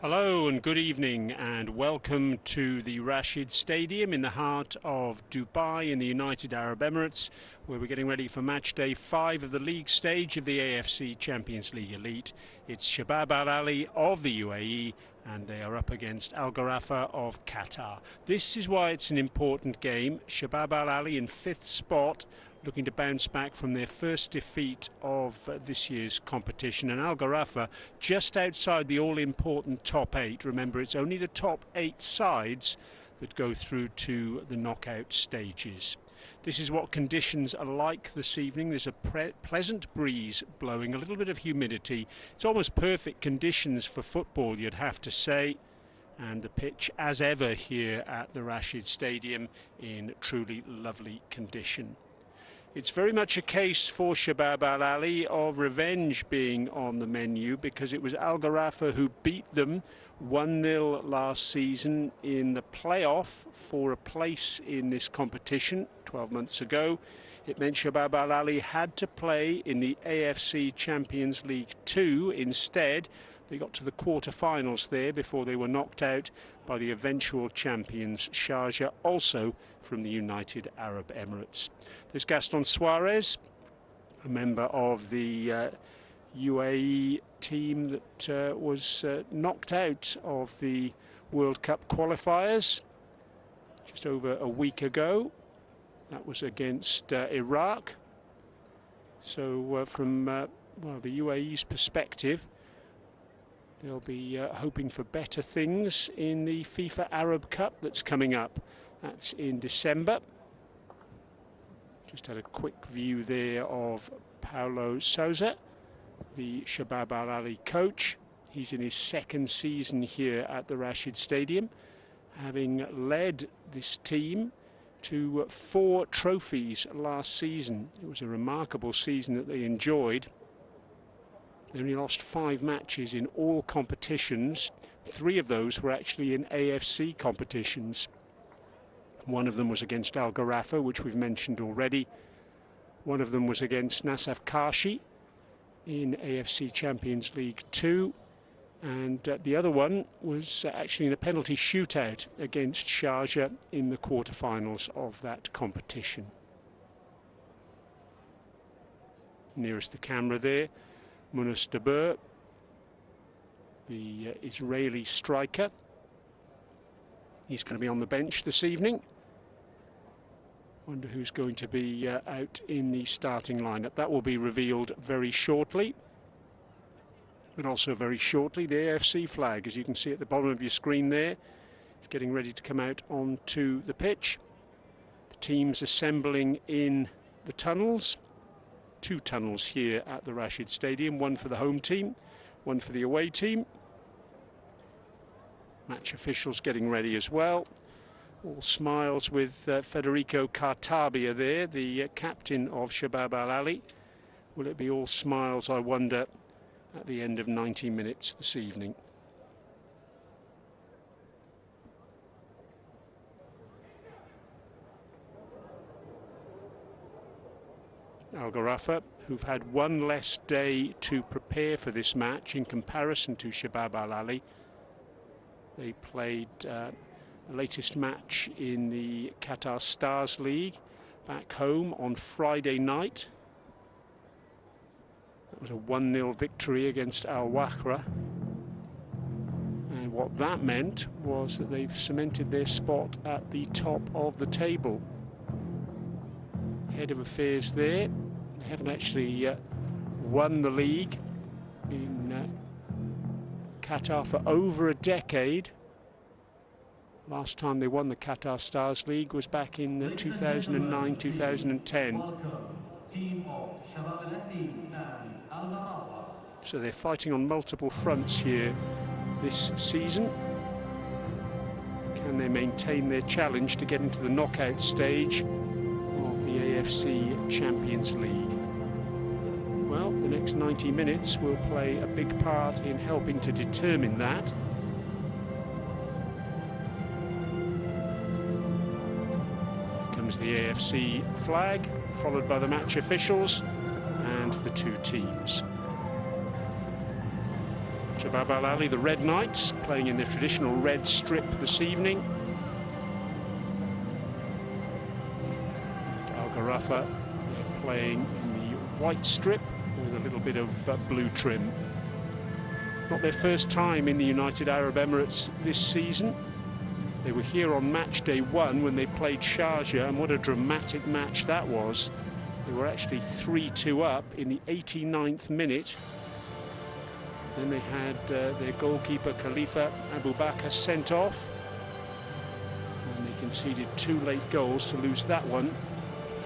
Hello and good evening and welcome to the Rashid Stadium in the heart of Dubai in the United Arab Emirates, where we're getting ready for match day 5 of the league stage of the AFC Champions League Elite. It's Shabab Al Ahli of the UAE and they are up against Al Gharafa of Qatar. This is why it's an important game. Shabab Al Ahli in 5th spot, looking to bounce back from their first defeat of this year's competition, and Al Gharafa just outside the all-important top 8. Remember, it's only the top 8 sides that go through to the knockout stages. This is what conditions are like this evening. There's a pleasant breeze blowing, a little bit of humidity. It's almost perfect conditions for football, you'd have to say. And the pitch, as ever, here at the Rashid Stadium in truly lovely condition. It's very much a case for Shabab Al Ahli of revenge being on the menu, because it was Al Gharafa who beat them 1-0 last season in the playoff for a place in this competition 12 months ago. It meant Shabab Al Ahli had to play in the AFC Champions League 2 instead. They got to the quarter-finals there before they were knocked out by the eventual champions Sharjah, also from the United Arab Emirates. There's Gaston Suarez, a member of the UAE team that was knocked out of the World Cup qualifiers just over a week ago. That was against Iraq. So from the UAE's perspective, they'll be hoping for better things in the FIFA Arab Cup that's coming up. That's in December. Just had a quick view there of Paulo Sousa, the Shabab Al Ahli coach. He's in his 2nd season here at the Rashid Stadium, having led this team to 4 trophies last season. It was a remarkable season that they enjoyed. They only lost 5 matches in all competitions. 3 of those were actually in AFC competitions. One of them was against Al Gharafa, which we've mentioned already. One of them was against Nasaf Karshi in AFC Champions League 2. And the other one was actually in a penalty shootout against Sharjah in the quarterfinals of that competition. Nearest the camera there, Munus Dabur, the Israeli striker. He's going to be on the bench this evening. Wonder who's going to be out in the starting lineup. That will be revealed very shortly. But also very shortly, the AFC flag, as you can see at the bottom of your screen there. It's getting ready to come out onto the pitch. The teams assembling in the tunnels. 2 tunnels here at the Rashid Stadium, one for the home team, one for the away team. Match officials getting ready as well. All smiles with Federico Cartabia there, the captain of Shabab Al Ahli. Will it be all smiles, I wonder, at the end of 90 minutes this evening? Al Gharafa, who've had 1 less day to prepare for this match in comparison to Shabab Al Ahli. They played the latest match in the Qatar Stars League back home on Friday night. It was a 1-0 victory against Al Wahra. And what that meant was that they've cemented their spot at the top of the table. Head of affairs there. They haven't actually won the league in Qatar for over a decade. Last time they won the Qatar Stars League was back in 2009-2010. So they're fighting on multiple fronts here this season. Can they maintain their challenge to get into the knockout stage of the AFC Champions League? Well, the next 90 minutes will play a big part in helping to determine that. Comes the AFC flag, followed by the match officials and the 2 teams. Shabab Al Ahli, the Red Knights, playing in the traditional red strip this evening. Al Gharafa, they're playing in the white strip with a little bit of blue trim. Not their first time in the United Arab Emirates this season. They were here on match day 1 when they played Sharjah, and what a dramatic match that was. They were actually 3-2 up in the 89th minute. Then they had their goalkeeper Khalifa Abu Bakr sent off, and they conceded 2 late goals to lose that one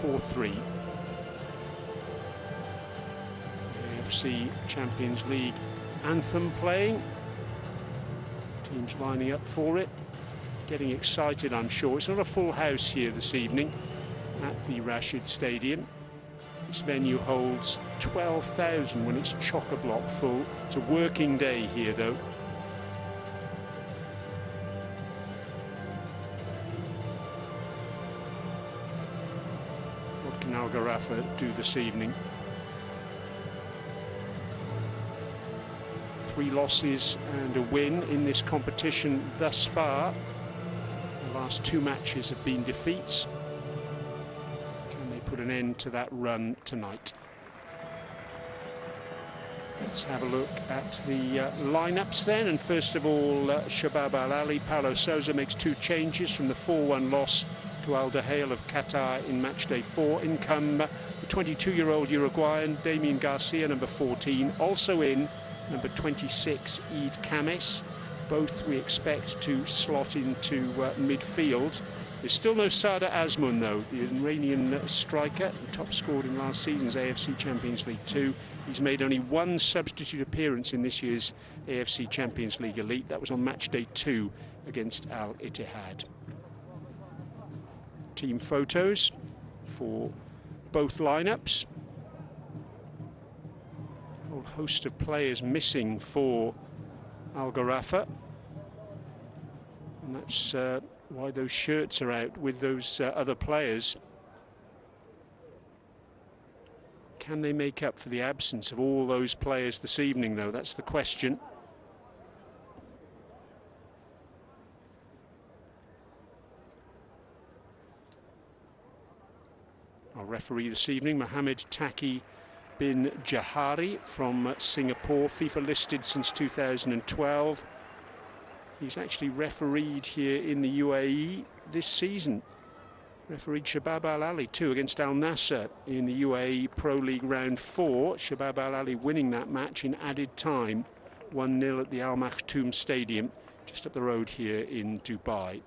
4-3. AFC Champions League anthem playing. Teams lining up for it, getting excited, I'm sure. It's not a full house here this evening at the Rashid Stadium. This venue holds 12,000 when it's chock-a-block full. It's a working day here, though. What can Al Gharafa do this evening? 3 losses and a win in this competition thus far. The last 2 matches have been defeats. Can they put an end to that run tonight? Let's have a look at the lineups then. And first of all, Shabab Al Ahli. Paulo Sousa makes 2 changes from the 4-1 loss to Al Dahail of Qatar in matchday 4. In come the 22-year-old Uruguayan Damian Garcia, number 14. Also in number 26, Eid Kamis. Both we expect to slot into midfield. There's still no Sada Azmoun, though, the Iranian striker who top scored in last season's AFC Champions League 2. He's made only 1 substitute appearance in this year's AFC Champions League Elite. That was on match day 2 against Al Ittihad. Team photos for both lineups. A whole host of players missing for Al Gharafa, and that's why those shirts are out with those other players. Can they make up for the absence of all those players this evening, though? That's the question. Our referee this evening, Mohammed Taki bin Jahari from Singapore, FIFA listed since 2012. He's actually refereed here in the UAE this season. Refereed Shabab Al Ahli too against Al Nasser in the UAE Pro League round 4. Shabab Al Ahli winning that match in added time, 1-0 at the Al Maktoum Stadium, just up the road here in Dubai.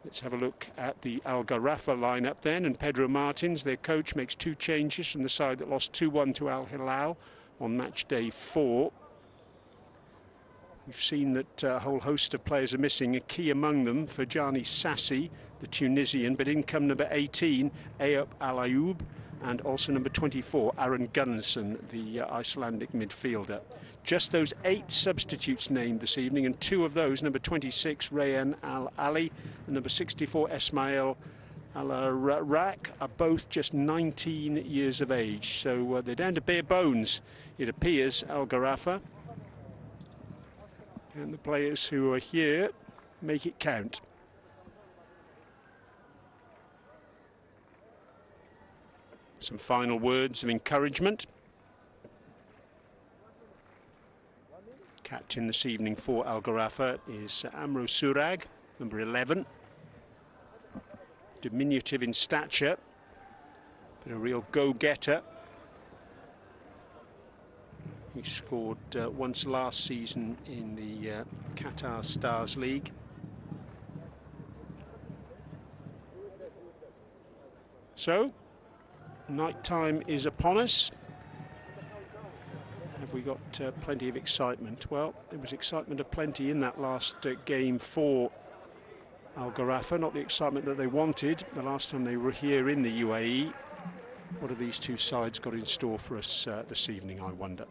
Let's have a look at the Al Gharafa lineup then, and Pedro Martins, their coach, makes 2 changes from the side that lost 2-1 to Al Hilal on match day 4. We've seen that a whole host of players are missing, a key among them Ferjani Sassi, the Tunisian, but in come number 18, Ayop Al Ayoub, and also number 24, Aaron Gunnarsson, the Icelandic midfielder. Just those 8 substitutes named this evening, and 2 of those, number 26, Rayan Al Ali, and number 64, Esmail Al-Rak, are both just 19 years of age. So they're down to bare bones, it appears, Al Gharafa. And the players who are here make it count. Some final words of encouragement. Captain this evening for Al Gharafa is Amro Surag, number 11. Diminutive in stature, but a real go-getter. He scored once last season in the Qatar Stars League. So, night time is upon us. Have we got plenty of excitement? Well, there was excitement aplenty in that last game for Al Gharafa, not the excitement that they wanted the last time they were here in the UAE. What have these 2 sides got in store for us this evening, I wonder?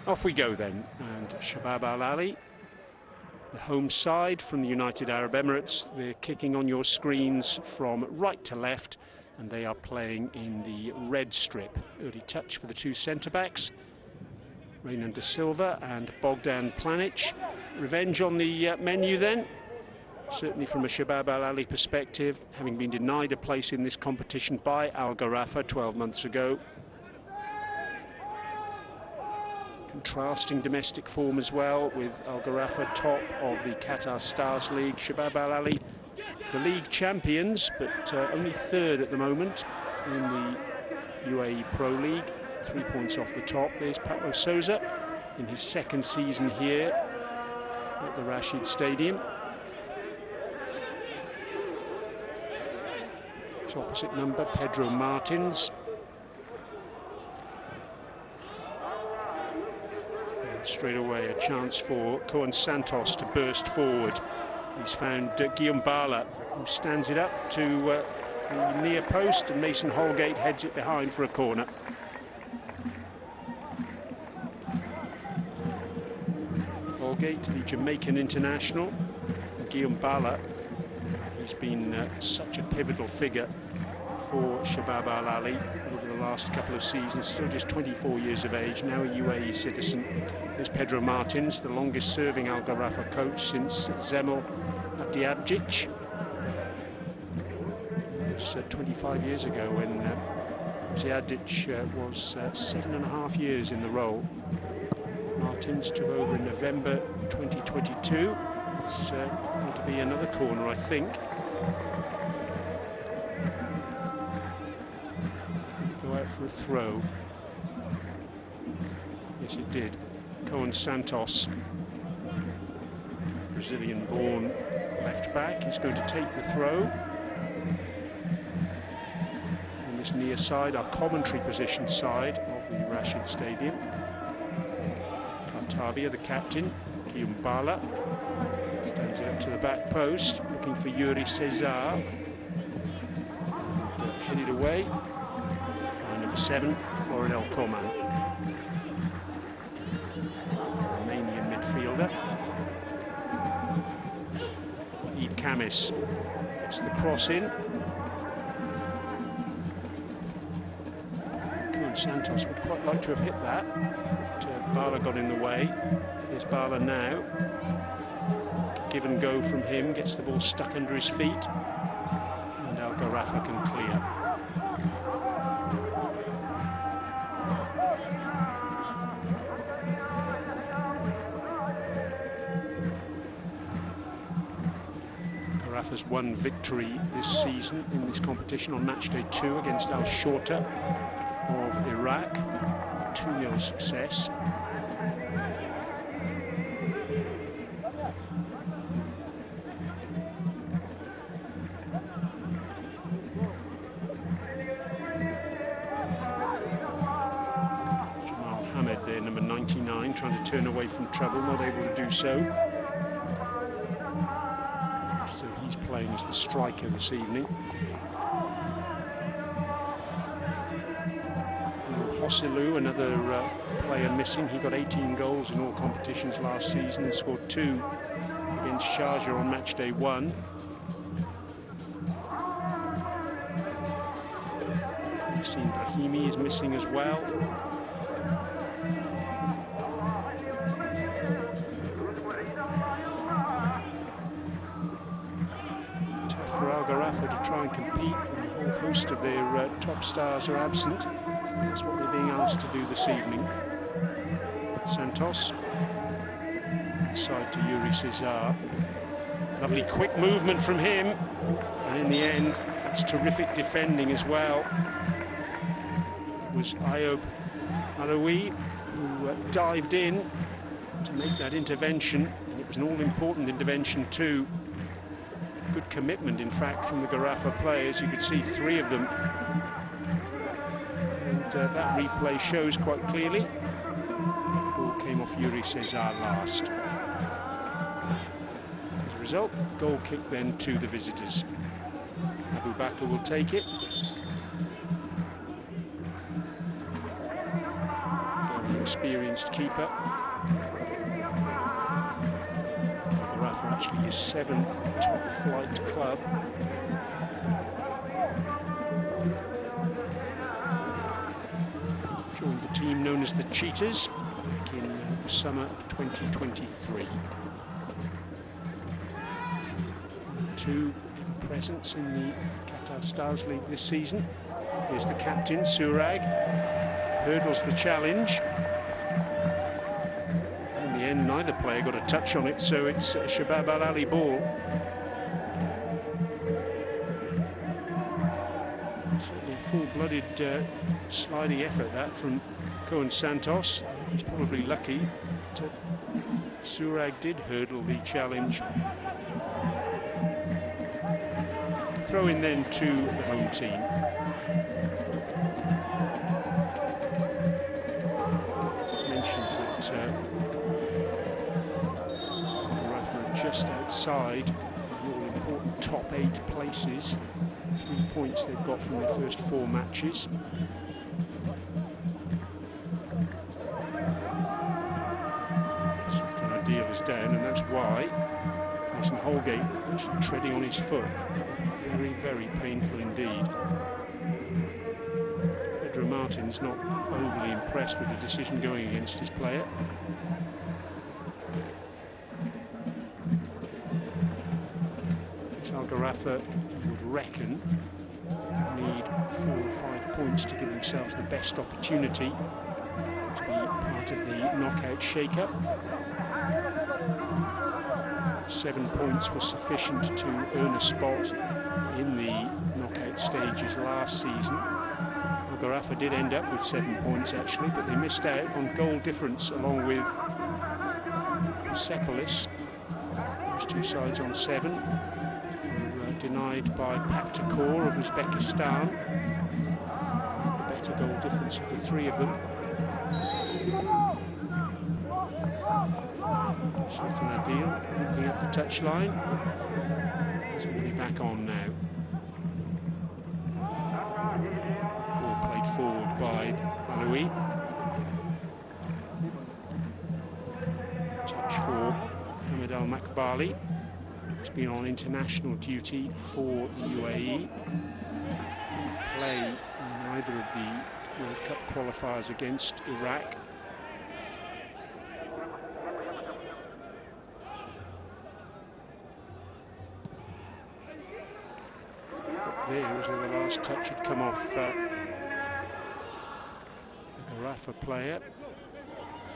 Off we go then, and Shabab Al Ahli, the home side from the United Arab Emirates. They're kicking on your screens from right to left, and they are playing in the red strip. Early touch for the two centre-backs, Reynan da Silva and Bogdan Planic. Revenge on the menu then, certainly from a Shabab Al Ahli perspective, having been denied a place in this competition by Al Gharafa 12 months ago. Contrasting domestic form as well, with Al Gharafa top of the Qatar Stars League. Shabab Al Ahli, the league champions, but only third at the moment in the UAE Pro League. 3 points off the top. There's Pablo Sousa in his second season here at the Rashid Stadium. His opposite number, Pedro Martins. And straight away a chance for Cohen Santos to burst forward. He's found Guillaume Bala, who stands it up to the near post, and Mason Holgate heads it behind for a corner. Holgate, the Jamaican international, and Guillaume Bala, he's been such a pivotal figure for Shabab Al Ahli over the last couple of seasons. Still just 24 years of age, now a UAE citizen. There's Pedro Martins, the longest serving Al Gharafa coach since Zemel Abdiabdzic. It was 25 years ago when Abdiabdzic was 7.5 years in the role. Martins took over in November 2022. It's going to be another corner, I think. Did go out for a throw? Yes, it did. Cohen Santos, Brazilian-born left back, is going to take the throw. On this near side, our commentary position side of the Rashid Stadium. Tabia, the captain, Guillaume Bala, stands it up to the back post, looking for Yuri Cesar. And, headed away by number 7, Florinel Coman, Romanian midfielder. Eid Kamis gets the cross in. Cohen Santos would quite like to have hit that. Bala got in the way. Here's Bala now. Give and go from him, gets the ball stuck under his feet, and Al Gharafa can clear. Gharafa's one victory this season in this competition on matchday 2 against Al Shorta of Iraq. 2-0 success. Jamal Hamed there, number 99, trying to turn away from trouble, not able to do so. So he's playing as the striker this evening. Hossilu, another player missing. He got 18 goals in all competitions last season and scored 2 against Sharjah on matchday 1. Yassine Brahimi is missing as well. Tough for Al Gharafa to try and compete when a whole host of their top stars are absent. That's what they're being asked to do this evening. Santos, inside to Yuri Cesar. Lovely quick movement from him, and in the end, that's terrific defending as well. It was Ayoub Alaoui who dived in to make that intervention, and it was an all-important intervention too. Good commitment, in fact, from the Gharafa players. You could see 3 of them. That replay shows quite clearly. The ball came off Yuri Cesar last. As a result, goal kick then to the visitors. Abu Bakr will take it. Experienced keeper. Gharafa actually his 7th top flight club. Joined the team known as the Cheetahs back in the summer of 2023. Two presence in the Qatar Stars League this season. Here's the captain, Surag, hurdles the challenge. In the end, neither player got a touch on it, so it's a Shabab Al Ahli ball. Certainly a full-blooded sliding effort, that, from Cohen Santos. He's probably lucky that Surag did hurdle the challenge. Throw in then to the home team. Mentioned that Gharafa just outside the all-important top 8 places. 3 points they've got from their first 4 matches. Sultan Adil is down, and that's why Mason Holgate actually treading on his foot. Very, very painful indeed. Pedro Martin's not overly impressed with the decision going against his player. Al Gharafa would reckon need 4 or 5 points to give themselves the best opportunity to be part of the knockout shake-up. 7 points was sufficient to earn a spot in the knockout stages last season. Al Gharafa did end up with 7 points actually, but they missed out on goal difference along with Persepolis. Those 2 sides on 7. Denied by Paktakor of Uzbekistan. The better goal difference of the 3 of them. Sultan Adil looking up the touchline. He's going to be back on now. Ball played forward by Aloui. Touch for Hamid Al Makbali. He's been on international duty for the UAE. Didn't play in either of the World Cup qualifiers against Iraq. But there was where the last touch had come off a Gharafa player.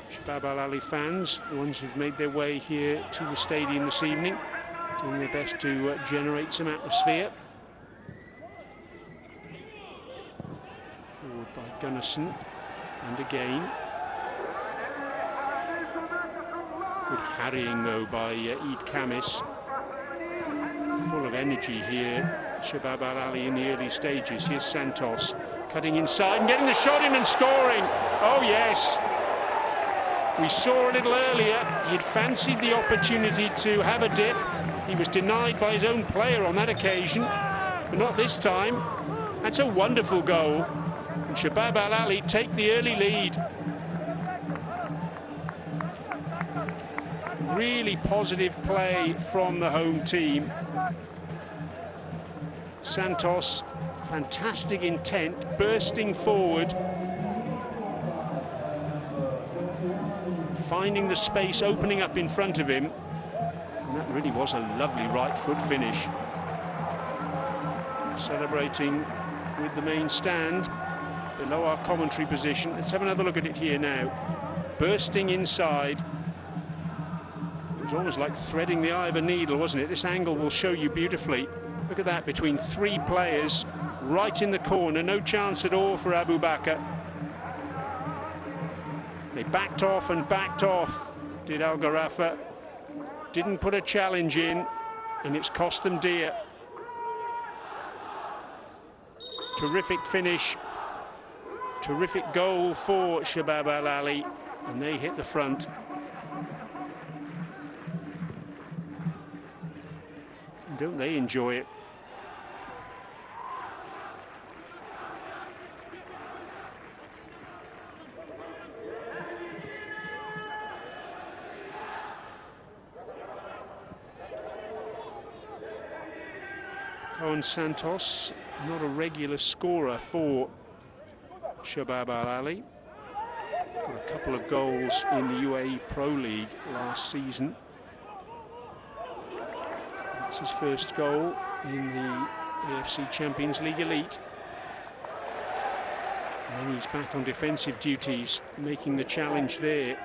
Shabab Al Ahli fans, the ones who've made their way here to the stadium this evening, doing their best to generate some atmosphere. Forward by Gunnarsson, and again. Good harrying though by Eid Kamis. Full of energy here, Shabab Al Ahli in the early stages. Here's Santos, cutting inside and getting the shot in and scoring. Oh yes! We saw a little earlier, he'd fancied the opportunity to have a dip. He was denied by his own player on that occasion, but not this time. That's a wonderful goal. And Shabab Al Ahli take the early lead. Really positive play from the home team. Santos, fantastic intent, bursting forward. Finding the space opening up in front of him. And that really was a lovely right foot finish. Celebrating with the main stand below our commentary position. Let's have another look at it here now. Bursting inside. It was almost like threading the eye of a needle, wasn't it? This angle will show you beautifully. Look at that, between 3 players, right in the corner. No chance at all for Abu Bakr. They backed off and backed off, did Al Gharafa. Didn't put a challenge in, and it's cost them dear. Terrific finish. Terrific goal for Shabab Al Ahli, and they hit the front. Don't they enjoy it? Owen Santos, not a regular scorer for Shabab Al Ahli. Got a couple of goals in the UAE Pro League last season. That's his first goal in the AFC Champions League Elite. And then he's back on defensive duties, making the challenge there.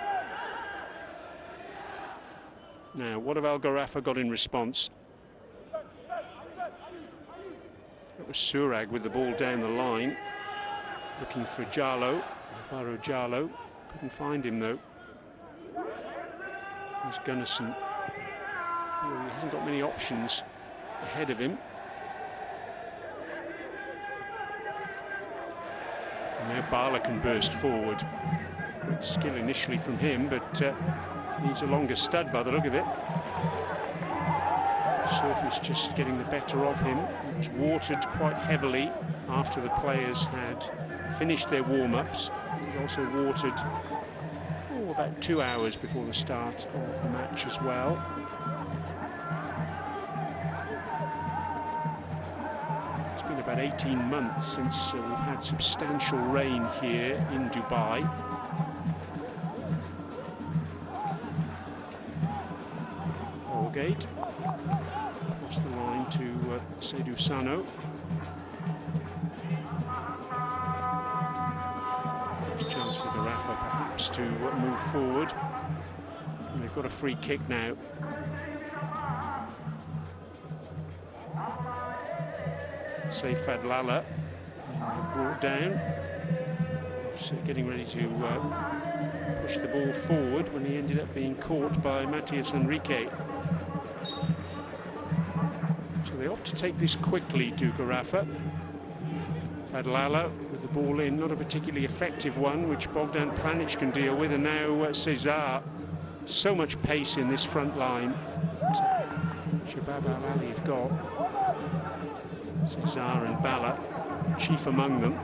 Now, what have Gharafa got in response? That was Surag with the ball down the line, looking for Jallo, Alvaro Jallo. Couldn't find him though. There's Gunnarsson. He hasn't got many options ahead of him. And now Bala can burst forward. Great skill initially from him, but needs a longer stud by the look of it. Surface just getting the better of him. It was watered quite heavily after the players had finished their warm-ups. It was also watered about 2 hours before the start of the match as well. It's been about 18 months since we've had substantial rain here in Dubai. Holgate across the line to Seydou Sano. First chance for Gharafa perhaps to move forward. And they've got a free kick now. Sayfad Lala brought down. So getting ready to push the ball forward when he ended up being caught by Matthias Enrique. So they opt to take this quickly, do Gharafa. Fadlala with the ball in, not a particularly effective one, which Bogdan Planic can deal with, and now Cesar. So much pace in this front line. Shabab Al Ahli have got Cesar and Bala, chief among them.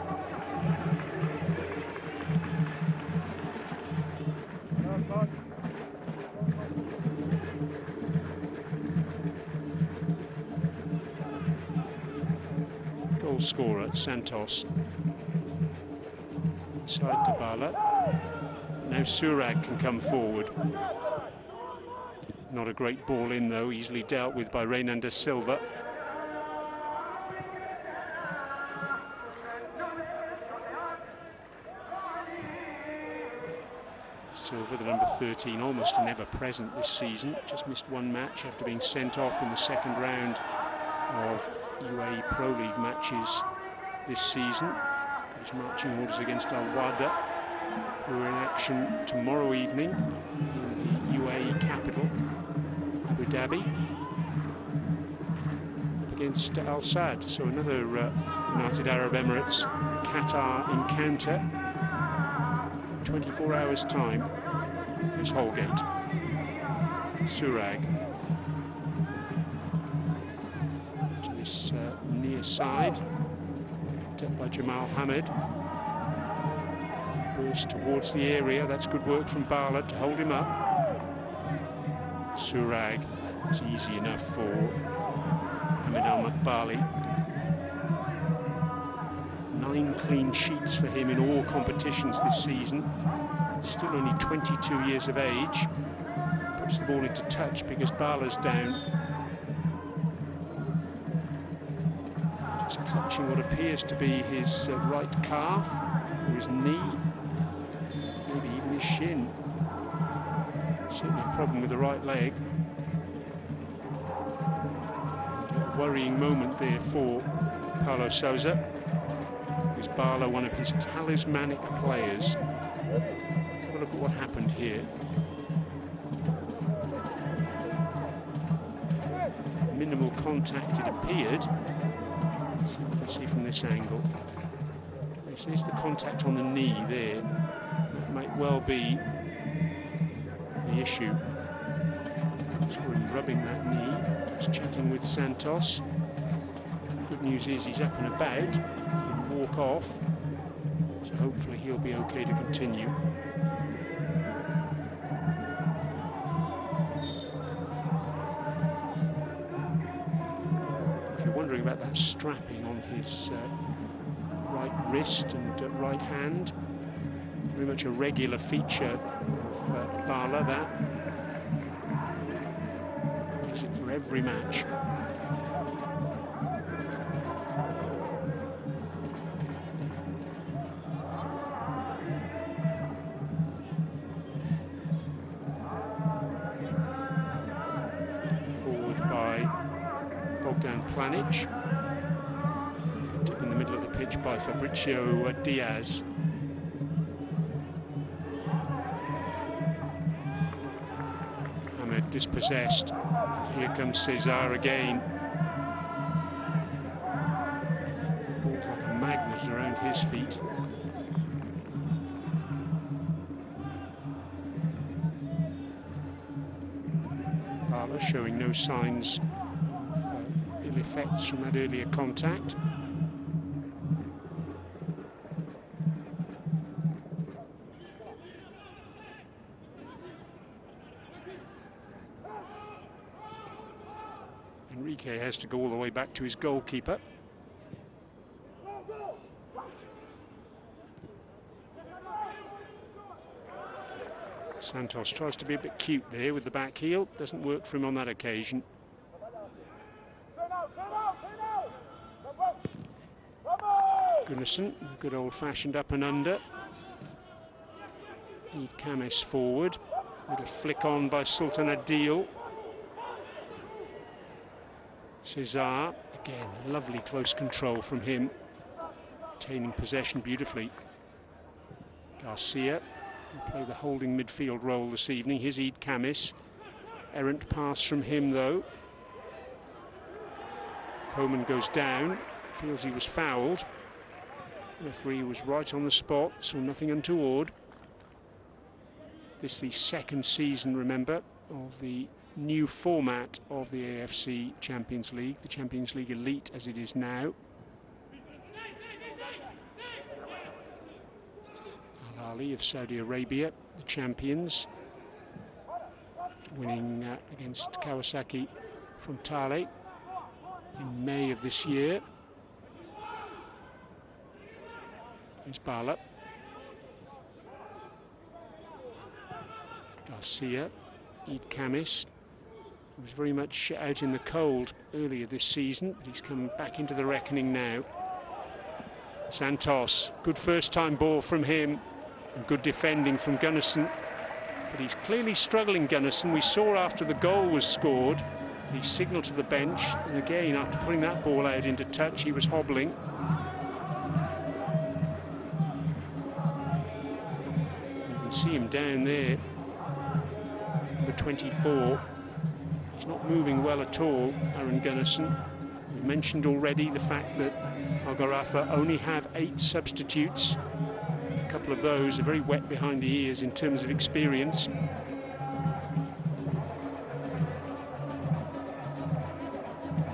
Goal scorer Santos inside to Bala. Now Surag can come forward. Not a great ball in though, easily dealt with by Renan da Silva. Silva, the number 13, almost never present this season. Just missed one match after being sent off in the second round of UAE Pro League matches this season. Got his marching orders against Al Wada, who are in action tomorrow evening in the UAE capital, Abu Dhabi, up against Al Sadd. So another United Arab Emirates Qatar encounter. 24 hours time. There's Holgate. Surag to this near side, picked up by Jamal Hamid. Burst towards the area. That's good work from Bala to hold him up. Surag, it's easy enough for Hamid Al Makbali. 9 clean sheets for him in all competitions this season. Still only 22 years of age. Puts the ball into touch because Bala's down. Just clutching what appears to be his right calf or his knee, maybe even his shin. Certainly a problem with the right leg. And a worrying moment there for Paulo Sousa. Is Bala one of his talismanic players? Let's have a look at what happened here. Minimal contact, it appeared. So we can see from this angle. Yes, there's the contact on the knee there. That might well be the issue. Saw him rubbing that knee, just chatting with Santos. Good news is he's up and about. Walk off, so hopefully he'll be okay to continue. If you're wondering about that strapping on his right wrist and right hand. Very much a regular feature of Bala, that. Makes it for every match. Forward by Bogdan Planic. Picked up in the middle of the pitch by Fabrizio Diaz. Ahmed dispossessed. Here comes Cesar again. Ball's like a magnet around his feet. Bala showing no signs of ill effects from that earlier contact. Enrique has to go all the way back to his goalkeeper. Santos tries to be a bit cute there with the back heel. Doesn't work for him on that occasion. Gunnarsson, good old-fashioned up and under. Need Kamis forward. Little flick on by Sultan Adil. Cesar, again, lovely close control from him. Retaining possession beautifully. Garcia will play the holding midfield role this evening. Here's Eid Kamis. Errant pass from him, though. Coman goes down, feels he was fouled. The referee was right on the spot, so nothing untoward. This is the second season, remember, of the new format of the AFC Champions League, the Champions League Elite as it is now. Al Ahli of Saudi Arabia, the champions, winning against Kawasaki Frontale in May of this year. Here's Bala. Garcia, Eid Kamis, who was very much out in the cold earlier this season, but he's come back into the reckoning now. Santos, good first-time ball from him, and good defending from Gunnarsson, but he's clearly struggling, Gunnarsson. We saw after the goal was scored, he signalled to the bench, and again, after putting that ball out into touch, he was hobbling. You can see him down there, number 24. He's not moving well at all, Aaron Gunnarsson. We mentioned already the fact that Gharafa only have 8 substitutes. A couple of those are very wet behind the ears in terms of experience.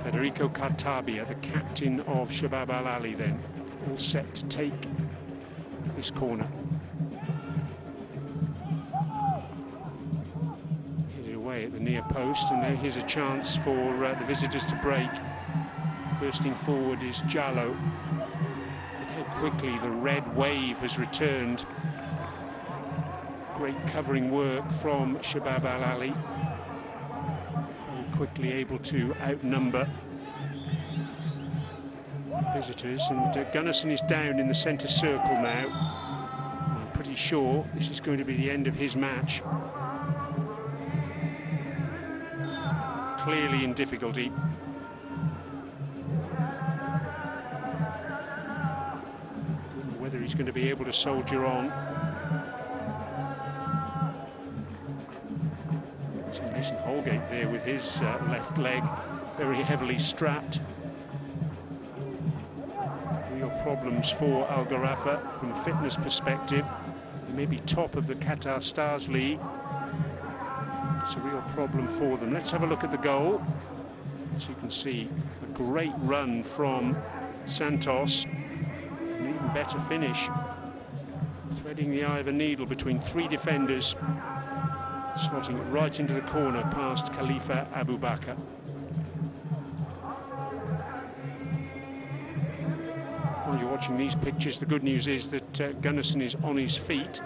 Federico Cartabia, the captain of Shabab Al Ahli, then, all set to take this corner. At the near post, and now here's a chance for the visitors to break. Bursting forward is Jallo. Look how quickly the red wave has returned. Great covering work from Shabab Al Ahli. Very quickly able to outnumber the visitors, and Gunnarsson is down in the centre circle now. I'm pretty sure this is going to be the end of his match. Clearly in difficulty. Don't know whether he's going to be able to soldier on. See Mason Holgate there with his left leg very heavily strapped. Real problems for Al Gharafa from a fitness perspective. They may be top of the Qatar Stars League. It's a real problem for them. Let's have a look at the goal. As you can see, a great run from Santos. An even better finish. Threading the eye of a needle between 3 defenders. Slotting it right into the corner past Khalifa Abubakar. while you're watching these pictures, the good news is that Gunnarsson is on his feet.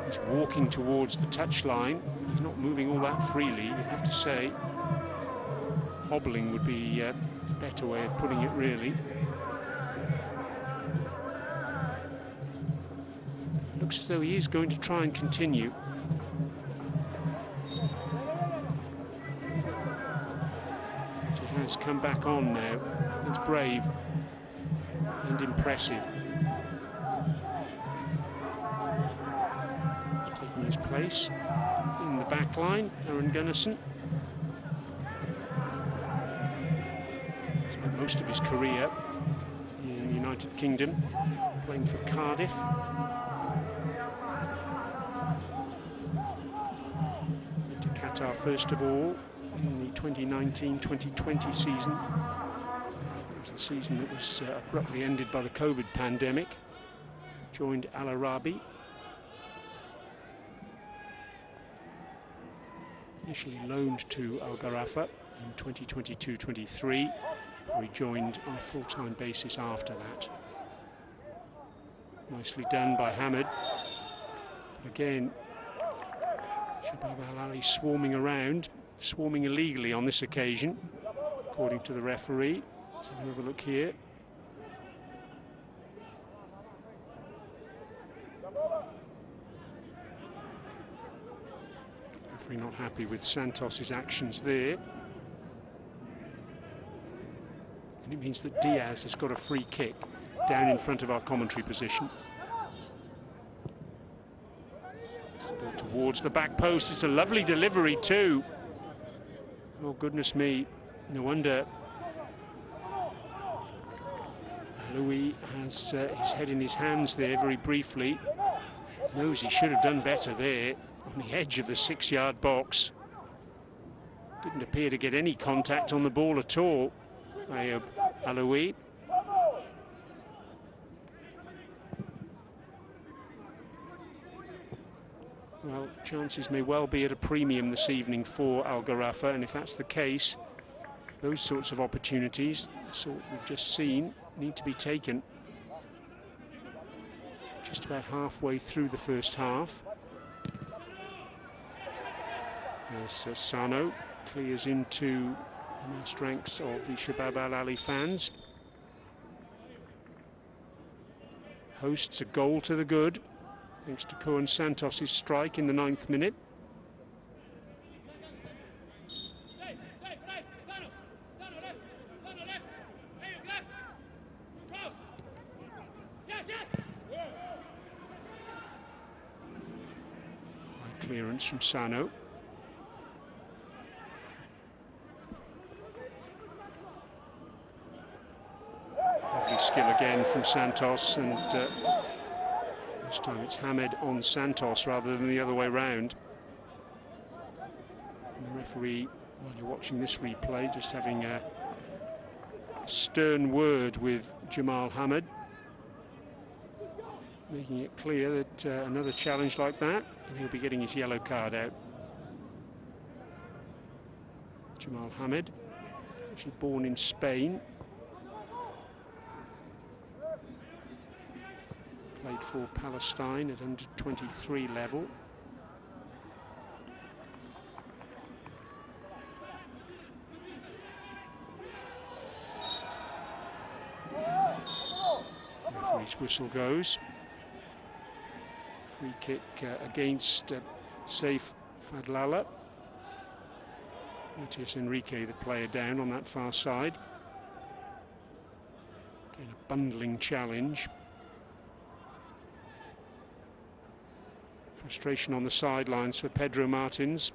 He's walking towards the touchline. He's not moving all that freely, you have to say. Hobbling would be a better way of putting it, really. Looks as though he is going to try and continue. He has come back on now. It's brave and impressive. Taking his place in the back line, Aaron Gunnarsson. Spent most of his career in the United Kingdom, playing for Cardiff. Went to Qatar first of all in the 2019-2020 season. It was the season that was abruptly ended by the COVID pandemic. Joined Al Arabi. Initially loaned to Al Gharafa in 2022-23, where he joined on a full-time basis after that. Nicely done by Hamid. Again, Shabab Al Ahli swarming around, swarming illegally on this occasion, according to the referee. Let's have another look here. Referee not happy with Santos's actions there. And it means that Diaz has got a free kick down in front of our commentary position. Ball towards the back post. It's a lovely delivery too. Oh goodness me, no wonder Louis has his head in his hands there very briefly. Knows he should have done better there on the edge of the 6-yard box. Didn't appear to get any contact on the ball at all by Aloui. Well, chances may well be at a premium this evening for Al Gharafa, and if that's the case, those sorts of opportunities, the sort we've just seen, need to be taken. Just about halfway through the first half. As Sano clears into the mass ranks of the Shabab Al Ahli fans. Hosts a goal to the good, thanks to Koen Santos' strike in the 9th minute. High clearance from Sano. Lovely skill again from Santos, and this time it's Hamid on Santos rather than the other way round. And the referee, while you're watching this replay, just having a stern word with Jamal Hamid, making it clear that another challenge like that and he'll be getting his yellow card out. Jamal Hamid, actually born in Spain, played for Palestine at under 23 level. Referee's whistle goes. Free kick against Saif Fadlala. Matias Enrique, the player down on that far side. Again, a bundling challenge. Frustration on the sidelines for Pedro Martins.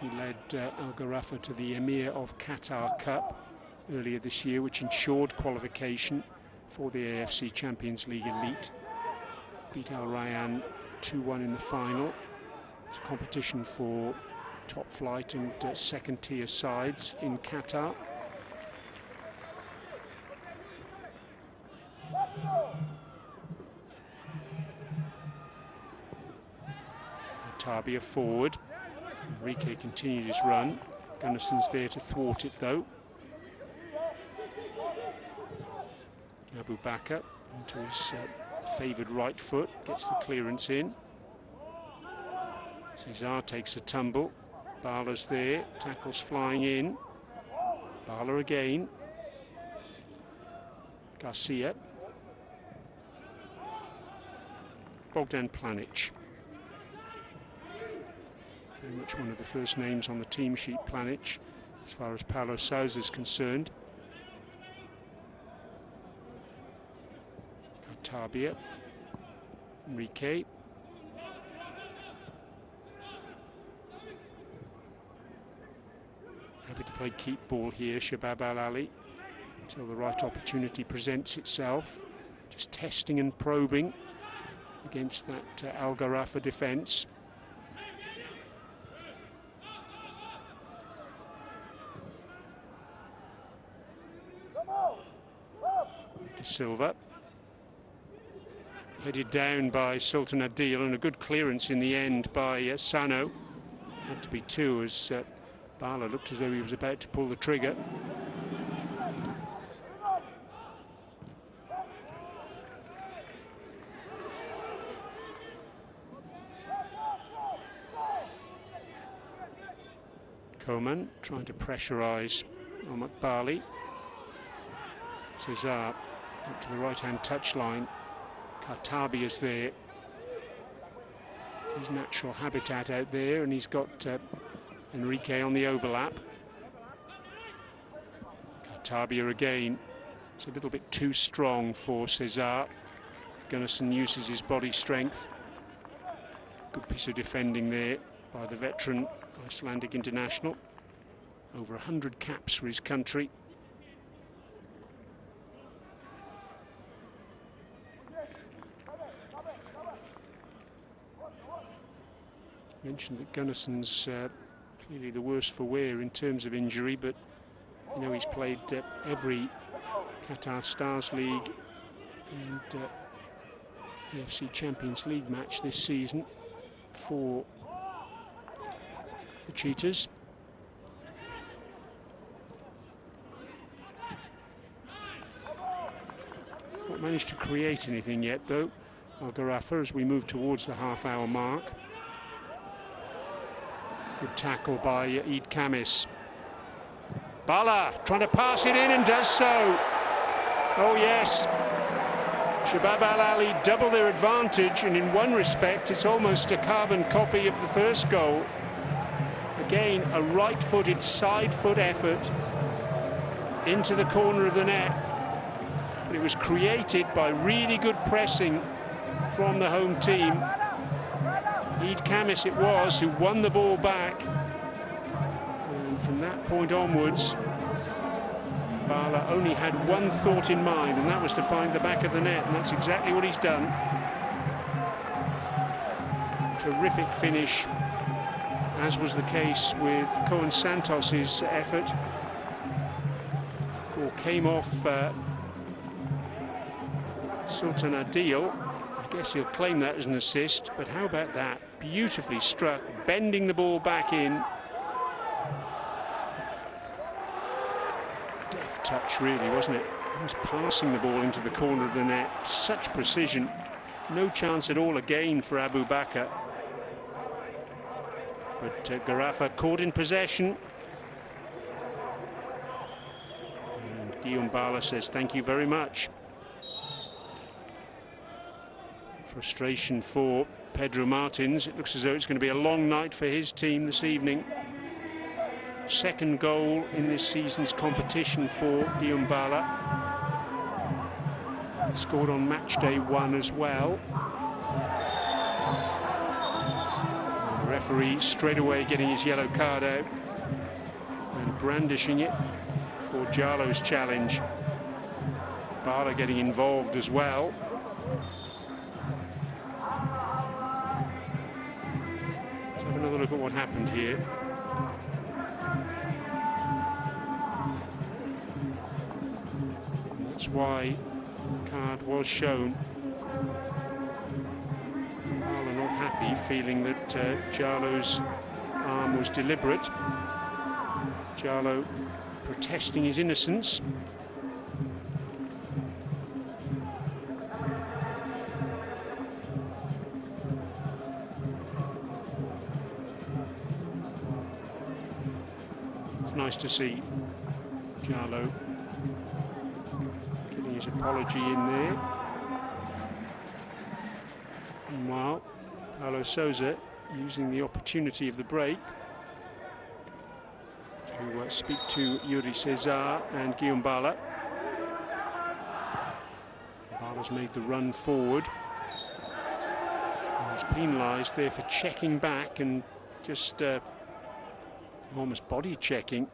He led Al Gharafa to the Emir of Qatar Cup earlier this year, which ensured qualification for the AFC Champions League Elite. Beat Al Rayyan 2-1 in the final. It's a competition for top flight and second tier sides in Qatar. Tabia forward. Enrique continued his run. Gunnarsson's there to thwart it though. Abu Bakr into his favoured right foot, gets the clearance in. Cesar takes a tumble. Bala's there, tackles flying in. Bala again. Garcia. Bogdan Planic. Very much one of the first names on the team sheet, Planic, as far as Paulo Sousa is concerned. Tabia, Enrique. Happy to play keep ball here, Shabab Al Ahli, until the right opportunity presents itself. Just testing and probing against that Al Gharafa defence. De Silva. Headed down by Sultan Adil, and a good clearance in the end by Sano. Had to be two as Bala looked as though he was about to pull the trigger. Koman trying to pressurise Ahmad Bali. Cesar up to the right-hand touchline. Katabi is there. His natural habitat out there, and he's got Enrique on the overlap. Katabia again. It's a little bit too strong for Cesar. Gunnarsson uses his body strength. Good piece of defending there by the veteran Icelandic international. Over 100 caps for his country. Mentioned that Gunnarsson's clearly the worse for wear in terms of injury, but you know he's played every Qatar Stars League and AFC Champions League match this season for the Cheetahs. Not managed to create anything yet though, Al Gharafa, as we move towards the half-hour mark. Good tackle by Eid Kamis. Bala trying to pass it in and does so. Oh yes, Shabab Al Ahli double their advantage, and in one respect it's almost a carbon copy of the first goal. Again, a right-footed side foot effort into the corner of the net, but it was created by really good pressing from the home team. Eid Kamis it was who won the ball back, and from that point onwards Bala only had one thought in mind, and that was to find the back of the net, and that's exactly what he's done. Terrific finish, as was the case with Cohen Santos's effort. Ball came off Sultan Adil. I guess he'll claim that as an assist, but how about that? Beautifully struck, bending the ball back in. Deft touch really, wasn't it? He was passing the ball into the corner of the net. Such precision. No chance at all again for Abu Bakr. But Gharafa caught in possession. And Guillaume Bala says thank you very much. Frustration for Pedro Martins. It looks as though it's going to be a long night for his team this evening. Second goal in this season's competition for Guillaume Bala. Scored on match day 1 as well. And the referee straight away getting his yellow card out and brandishing it for Jallo's challenge. Bala getting involved as well. Let's have another look at what happened here. And that's why the card was shown. Bala not happy, feeling that Jallo's arm was deliberate. Jallo protesting his innocence. It's nice to see Jallo giving his apology in there. Meanwhile, Paulo Sousa using the opportunity of the break to speak to Yuri Cesar and Guillaume Bala. Bala's made the run forward. And he's penalised there for checking back and just almost body checking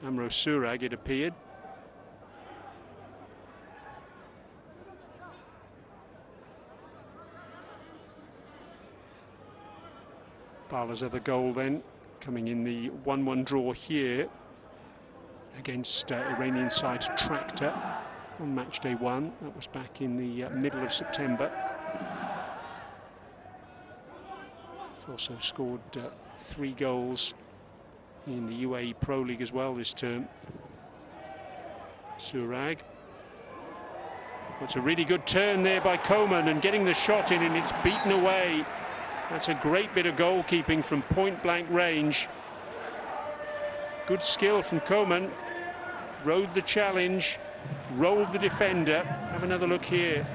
Amro Surag, it appeared. Bala's other goal then coming in the 1-1 draw here against Iranian side Tractor on match day 1. That was back in the middle of September. He's also scored 3 goals in the UAE Pro League as well this term. Surag. That's a really good turn there by Coman and getting the shot in, and it's beaten away. That's a great bit of goalkeeping from point-blank range. Good skill from Coman. Rode the challenge, rolled the defender. Have another look here.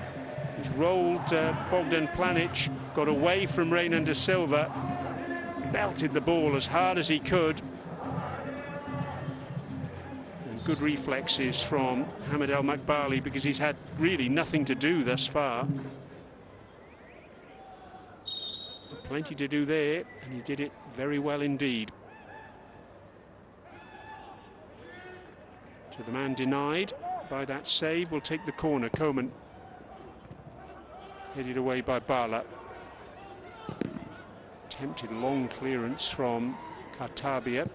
He's rolled Bogdan Planic, got away from Renan de Silva, belted the ball as hard as he could. And good reflexes from Hamad El Makbali, because he's had really nothing to do thus far. Plenty to do there, and he did it very well indeed. So the man denied by that save will take the corner. Coman headed away by Bala. Attempted long clearance from Cartabia.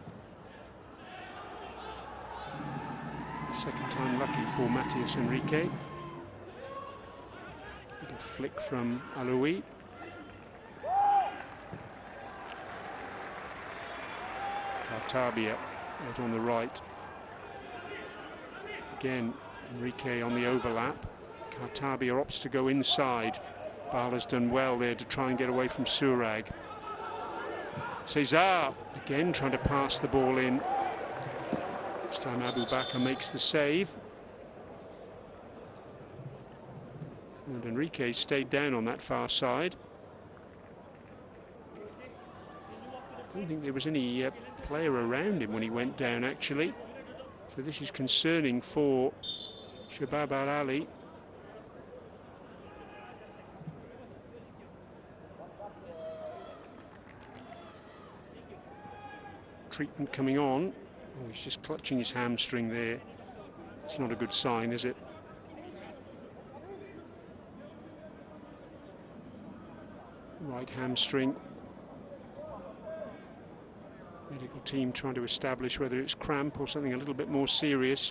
Second time lucky for Matias Enrique. Little flick from Aloui. Cartabia out on the right. Again, Enrique on the overlap. Cartabia opts to go inside. Bala's done well there to try and get away from Surag. Cesar again trying to pass the ball in. This time Abu Bakr makes the save. And Enrique stayed down on that far side. I don't think there was any player around him when he went down, actually. So this is concerning for Shabab Al Ahli. Treatment coming on. Oh, he's just clutching his hamstring there. It's not a good sign, is it? Right hamstring. Medical team trying to establish whether it's cramp or something a little bit more serious.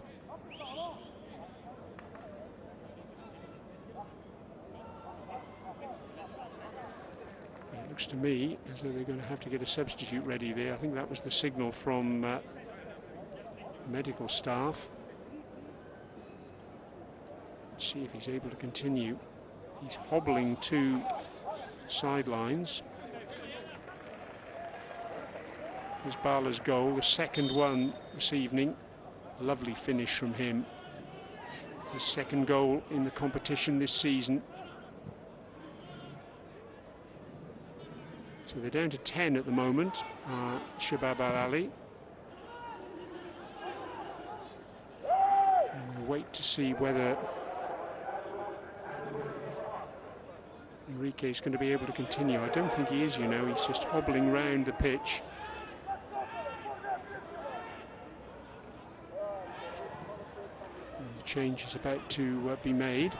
It looks to me as though they're going to have to get a substitute ready there. I think that was the signal from medical staff. Let's see if he's able to continue. He's hobbling to sidelines. Here's Bala's goal, the second one this evening. Lovely finish from him. His second goal in the competition this season. So they're down to 10 at the moment, Shabab Al Ahli. And we'll wait to see whether Enrique is going to be able to continue. I don't think he is, you know, he's just hobbling round the pitch. Change is about to be made.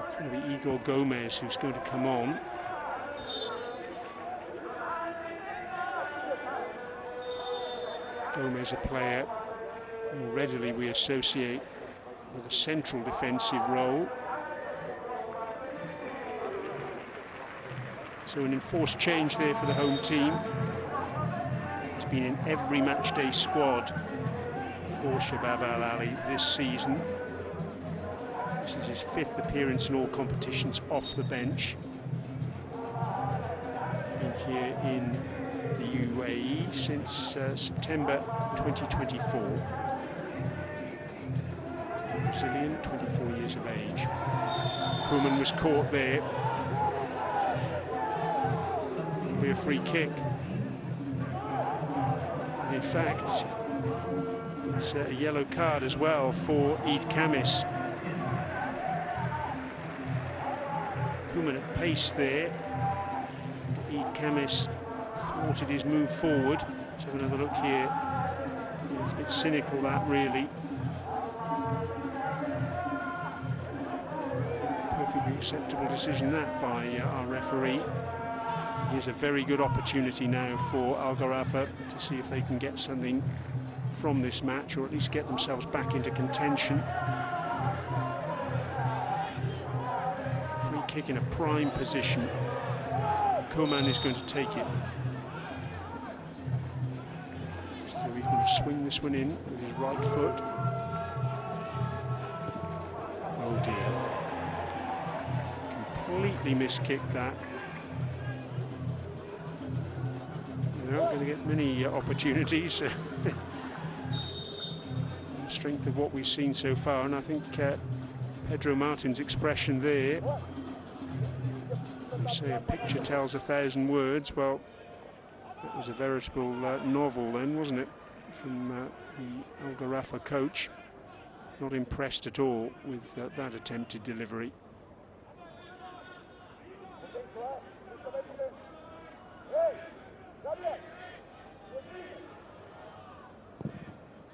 It's going to be Igor Gomez who's going to come on. Gomez, a player who readily we associate with a central defensive role. So an enforced change there for the home team. He's been in every matchday squad for Shabab Al Ahli this season. This is his 5th appearance in all competitions off the bench. Been here in the UAE since September 2024. Brazilian, 24 years of age. Koeman was caught there. It'll be a free kick. And in fact, it's a yellow card as well for Eid Kamis. Koeman at pace there. Eid Kamis thwarted his move forward. Let's have another look here. It's a bit cynical, that, really. Perfectly acceptable decision, that, by our referee. Here's a very good opportunity now for Al Gharafa to see if they can get something from this match, or at least get themselves back into contention. Free kick in a prime position. Koeman is going to take it. So he's going to swing this one in with his right foot. Oh dear. Completely miskicked that. They're not going to get many opportunities. The strength of what we've seen so far, and I think Pedro Martin's expression there, you say a picture tells 1,000 words. Well, that was a veritable novel then, wasn't it, from the Al Gharafa coach. Not impressed at all with that attempted delivery.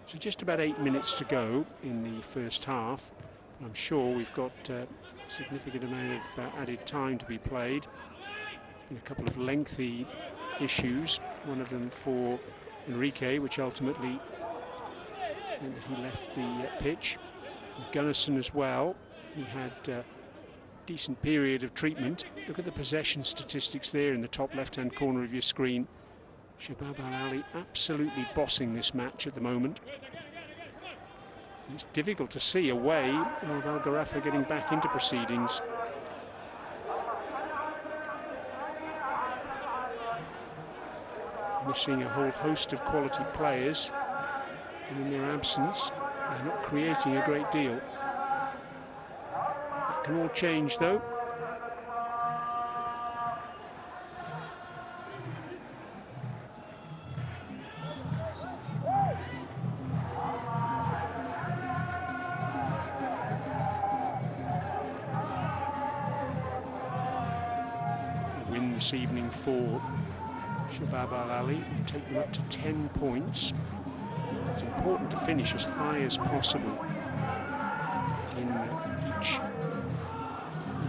So just about 8 minutes to go in the first half. I'm sure we've got a significant amount of added time to be played. There's been a couple of lengthy issues, one of them for Enrique, which ultimately meant that he left the pitch. Gunnarsson as well, he had a decent period of treatment. Look at the possession statistics there in the top left-hand corner of your screen. Shabab Al Ahli absolutely bossing this match at the moment. It's difficult to see a way of Al Gharafa getting back into proceedings. Missing a whole host of quality players, and in their absence, they're not creating a great deal. That can all change, though. This evening for Shabab Al Ahli will take them up to 10 points. It's important to finish as high as possible in each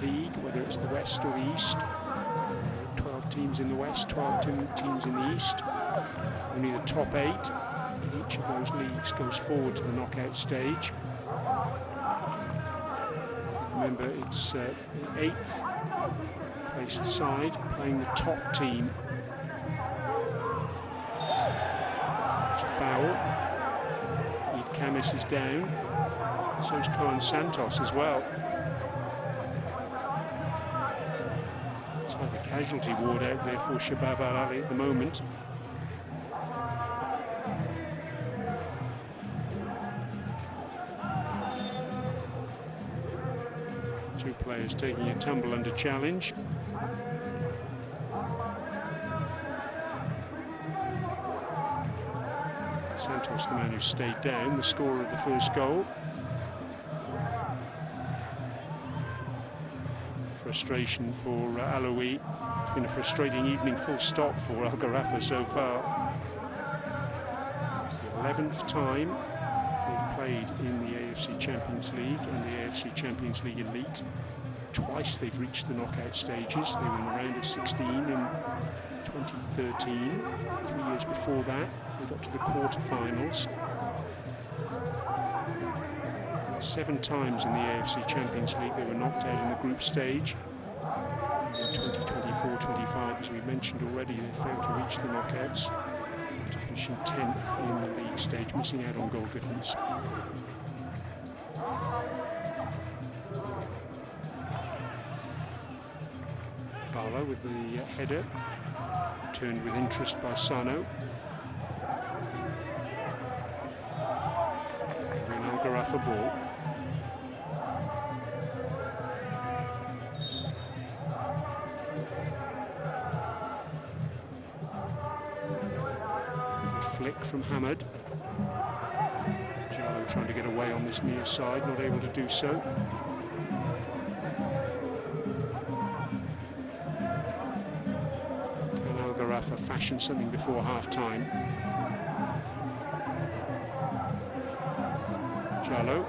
league, whether it's the West or the East. 12 teams in the West, 12 teams in the East. Only the top 8 in each of those leagues goes forward to the knockout stage. Remember, it's the 8th placed side playing the top team. It's a foul. Eid Kamis is down. So is Cohen Santos as well. It's like a casualty ward out there for Shabab Al Ahli at the moment. Two players taking a tumble under challenge. Santos, the man who stayed down, the scorer of the first goal. Frustration for Aloui. It's been a frustrating evening full stop for Al Gharafa so far. It's the 11th time they've played in the AFC Champions League and the AFC Champions League Elite. Twice they've reached the knockout stages. They were in the round of 16 in 2013. 3 years before that, they got to the quarterfinals. 7 times in the AFC Champions League they were knocked out in the group stage. In 2024-25 mentioned already, they failed to reach the knockouts after finishing 10th in the league stage, missing out on goal difference. Bala with the header, turned with interest by Sano. Al Gharafa ball. Little flick from Hamad. Jallo trying to get away on this near side, not able to do so. Can Al Gharafa fashion something before half-time? Jallo.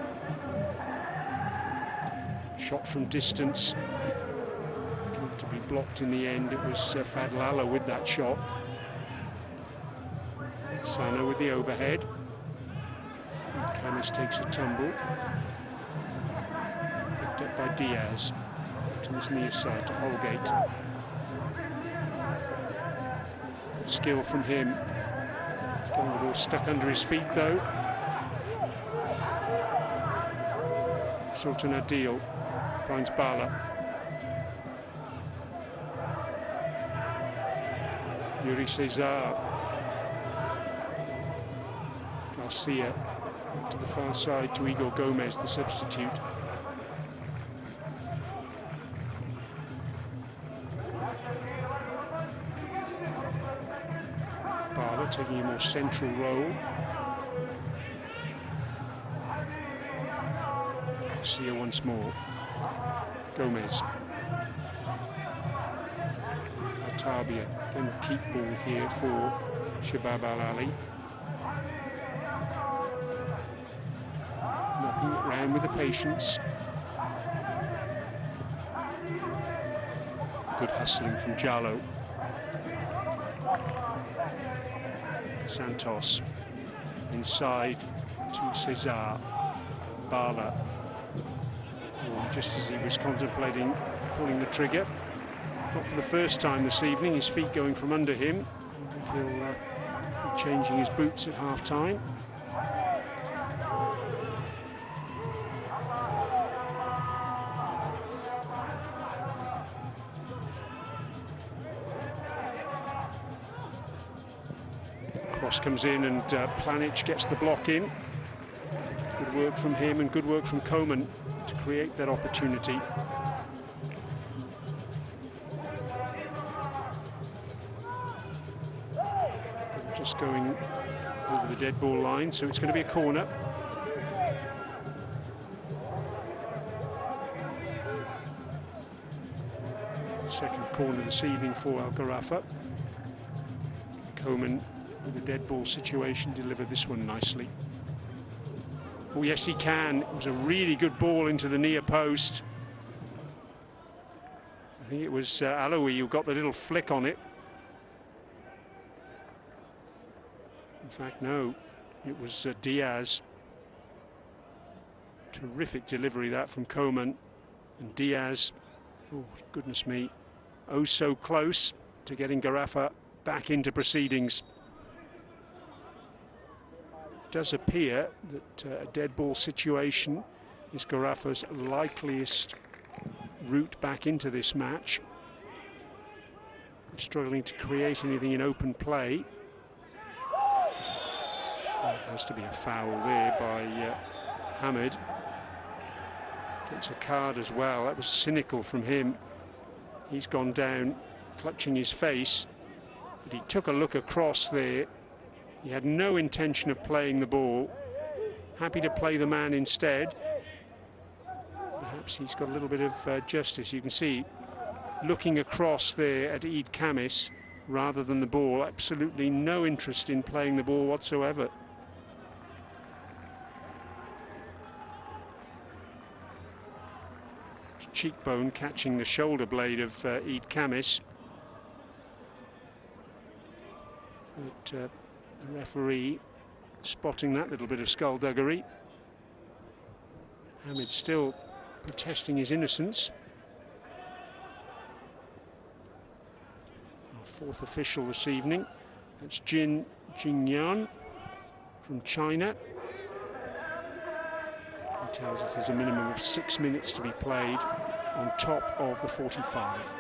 Shot from distance. Comfortably blocked in the end. It was Fadlala with that shot. Sano with the overhead. Camis takes a tumble. Picked up by Diaz. To this near side to Holgate. Skill from him. He's getting the ball stuck under his feet though. Sultan Adil finds Bala. Yuri Cesar. Garcia to the far side to Igor Gomez, the substitute. Bala taking a more central role. Garcia once more. Gomez. Artabia, again keep ball here for Shabab Al Ahli. Knocking it round with the patience. Good hustling from Jallo. Santos inside to Cesar. Bala. Just as he was contemplating pulling the trigger. Not for the first time this evening, his feet going from under him. He'll be changing his boots at half-time. Cross comes in and Planic gets the block in. Good work from him and good work from Coman to create that opportunity. Just going over the dead ball line, so it's going to be a corner. Second corner this evening for Al Gharafa. Coman with the dead ball situation delivered this one nicely. Oh yes, he can. It was a really good ball into the near post. I think it was Alawi who got the little flick on it. In fact, no, it was Diaz. Terrific delivery that from Coman. And Diaz, oh goodness me, oh so close to getting Gharafa back into proceedings. It does appear that a dead ball situation is Gharafa's likeliest route back into this match. Struggling to create anything in open play. There has to be a foul there by Hamid. Gets a card as well. That was cynical from him. He's gone down clutching his face, but he took a look across there. He had no intention of playing the ball. Happy to play the man instead. Perhaps he's got a little bit of justice. You can see looking across there at Eid Kamis rather than the ball. Absolutely no interest in playing the ball whatsoever. Cheekbone catching the shoulder blade of Eid Kamis. But the referee spotting that little bit of skullduggery. Hamid still protesting his innocence. Fourth official this evening. That's Jin Jingyan from China. He tells us there's a minimum of 6 minutes to be played on top of the 45.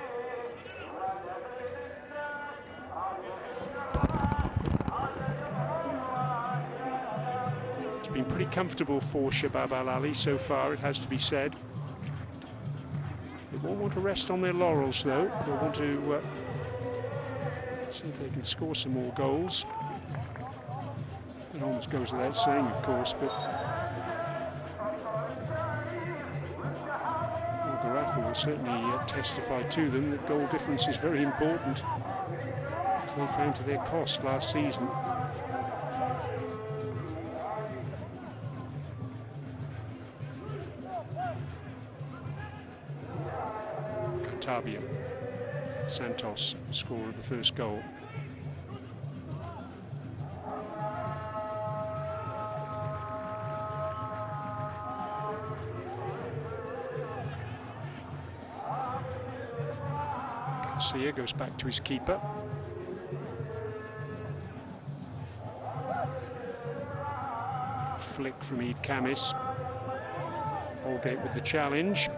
It's been pretty comfortable for Shabab Al Ahli so far, it has to be said. They won't want to rest on their laurels, though. They'll want to see if they can score some more goals. It almost goes without saying, of course, but Gharafa will certainly testify to them that goal difference is very important, as they found to their cost last season. Tabia, Santos, scorer of the first goal. Garcia goes back to his keeper. Flick from Eid Kamis. Holgate with the challenge.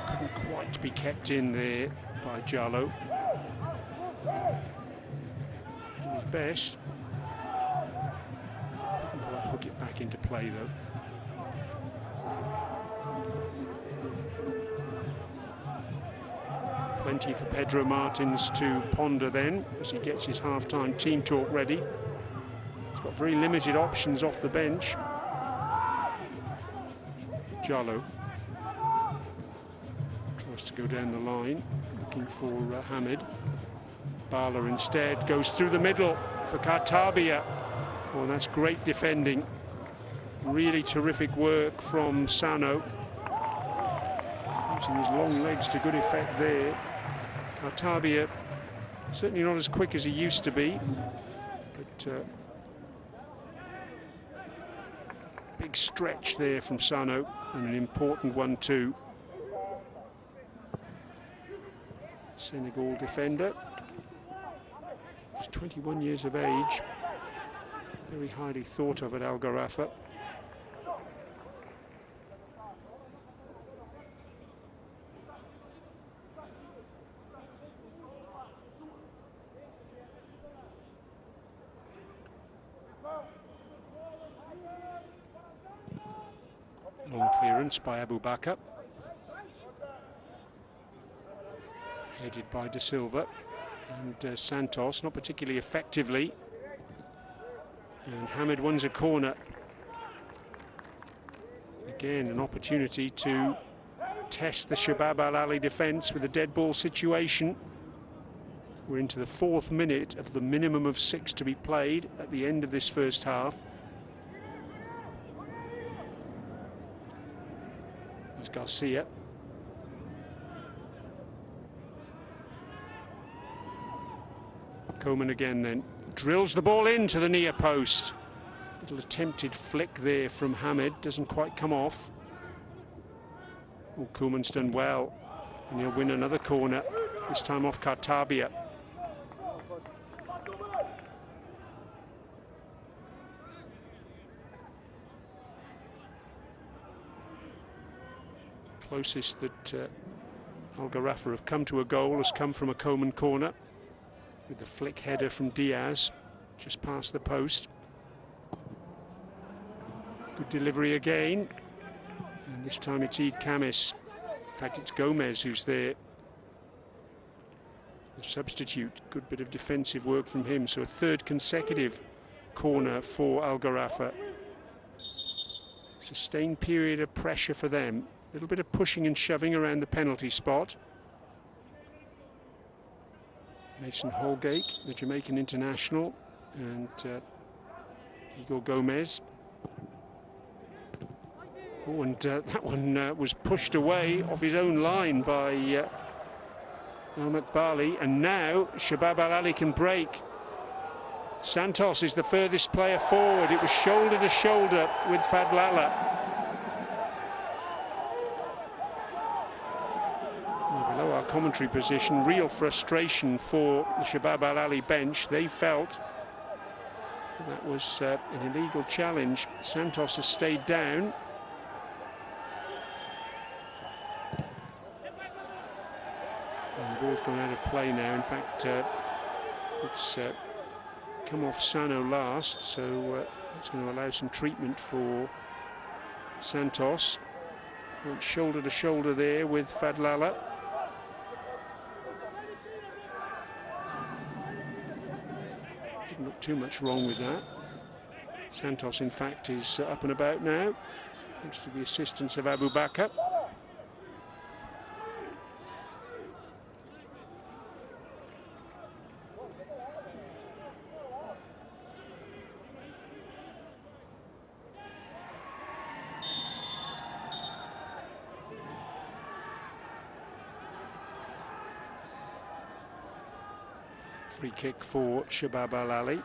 Couldn't quite be kept in there by Jallo. Did his best. Couldn't quite hook it back into play, though. Plenty for Pedro Martins to ponder then, as he gets his half-time team talk ready. He's got very limited options off the bench. Jallo tries to go down the line, looking for Hamid. Bala instead goes through the middle for Tabia. Oh, that's great defending. Really terrific work from Sano. Using his long legs to good effect there. Tabia certainly not as quick as he used to be, but big stretch there from Sano, and an important one too. Senegal defender, just 21 years of age, very highly thought of at Al Gharafa. Long clearance by Abu Bakr, headed by De Silva, and Santos not particularly effectively, and Hamid wins a corner. Again, an opportunity to test the Shabab Al Ahli defence with a dead ball situation. We're into the 4th minute of the minimum of 6 to be played at the end of this first half. Garcia. Coman again then. Drills the ball into the near post. Little attempted flick there from Hamid. Doesn't quite come off. Oh, Koeman's done well. And he'll win another corner. This time off Tabia. Closest that Al Gharafa have come to a goal has come from a Coman corner, with the flick header from Diaz just past the post. Good delivery again, and this time it's Eid Kamis. In fact, it's Gomez who's there, the substitute. Good bit of defensive work from him, so a 3rd consecutive corner for Al Gharafa. Sustained period of pressure for them. A little bit of pushing and shoving around the penalty spot. Mason Holgate, the Jamaican international, and Igor Gomez. Oh, and that one was pushed away off his own line by Ahmed Bali, and now Shabab Al Ahli can break. Santos is the furthest player forward. It was shoulder to shoulder with Fadlala. Below our commentary position, real frustration for the Shabab Al Ahli bench. They felt that was an illegal challenge. Santos has stayed down. And the ball's gone out of play now. In fact, it's come off Sano last, so it's going to allow some treatment for Santos. Went shoulder to shoulder there with Fadlala. Didn't look too much wrong with that. Santos, in fact, is up and about now, thanks to the assistance of Abu Bakr. Free kick for Shabab Al Ahli.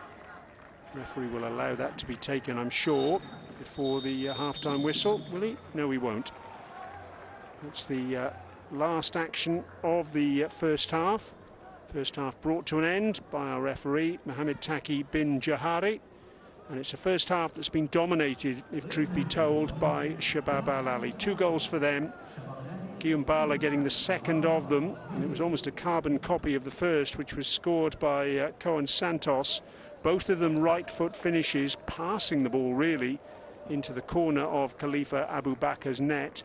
Referee will allow that to be taken, I'm sure, before the half-time whistle. Will he? No, he won't. That's the last action of the first half. First half brought to an end by our referee, Mohammed Taki bin Jahari. And it's a first half that's been dominated, if truth be told, by Shabab Al Ahli. 2 goals for them. Guillaume Bala getting the second of them, and it was almost a carbon copy of the first, which was scored by Cohen Santos. Both of them right foot finishes, passing the ball really into the corner of Khalifa Abu Bakr's net.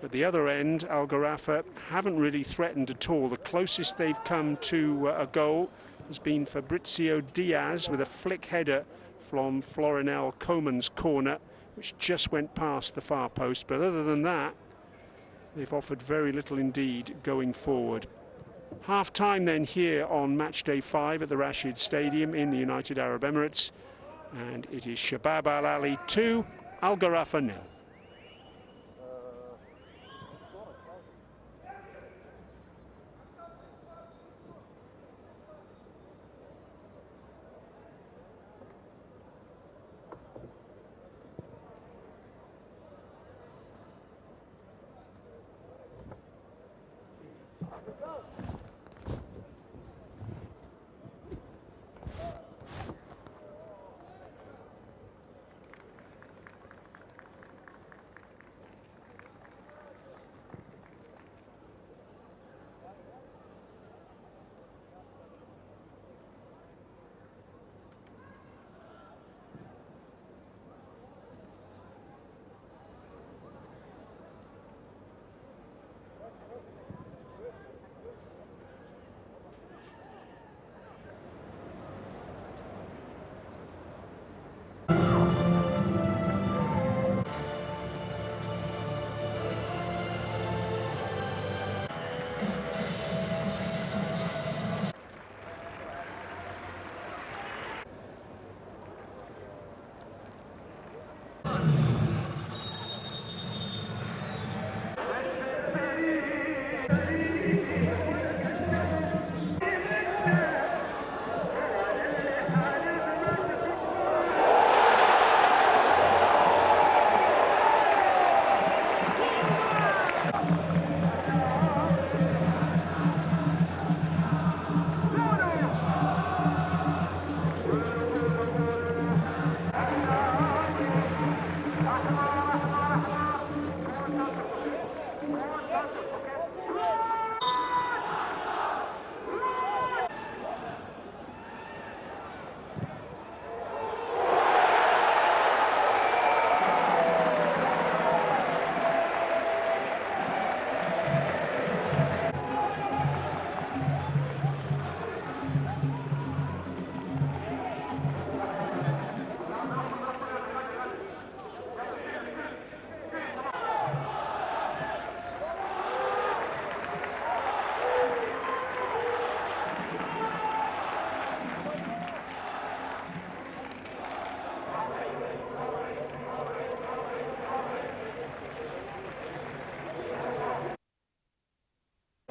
At the other end, Al Gharafa haven't really threatened at all. The closest they've come to a goal has been Fabrizio Diaz with a flick header from Florinel Koeman's corner, which just went past the far post. But other than that, they've offered very little indeed going forward. Half-time then here on matchday 5 at the Rashid Stadium in the United Arab Emirates. And it is Shabab Al Ahli 2, Al Gharafa 0.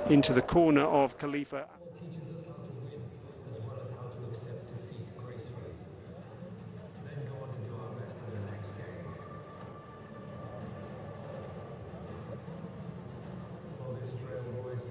Into the corner of Khalifa. Teaches us how to win as well as how to accept defeat gracefully. Then go on to do our best in the next game. For this trail, boys,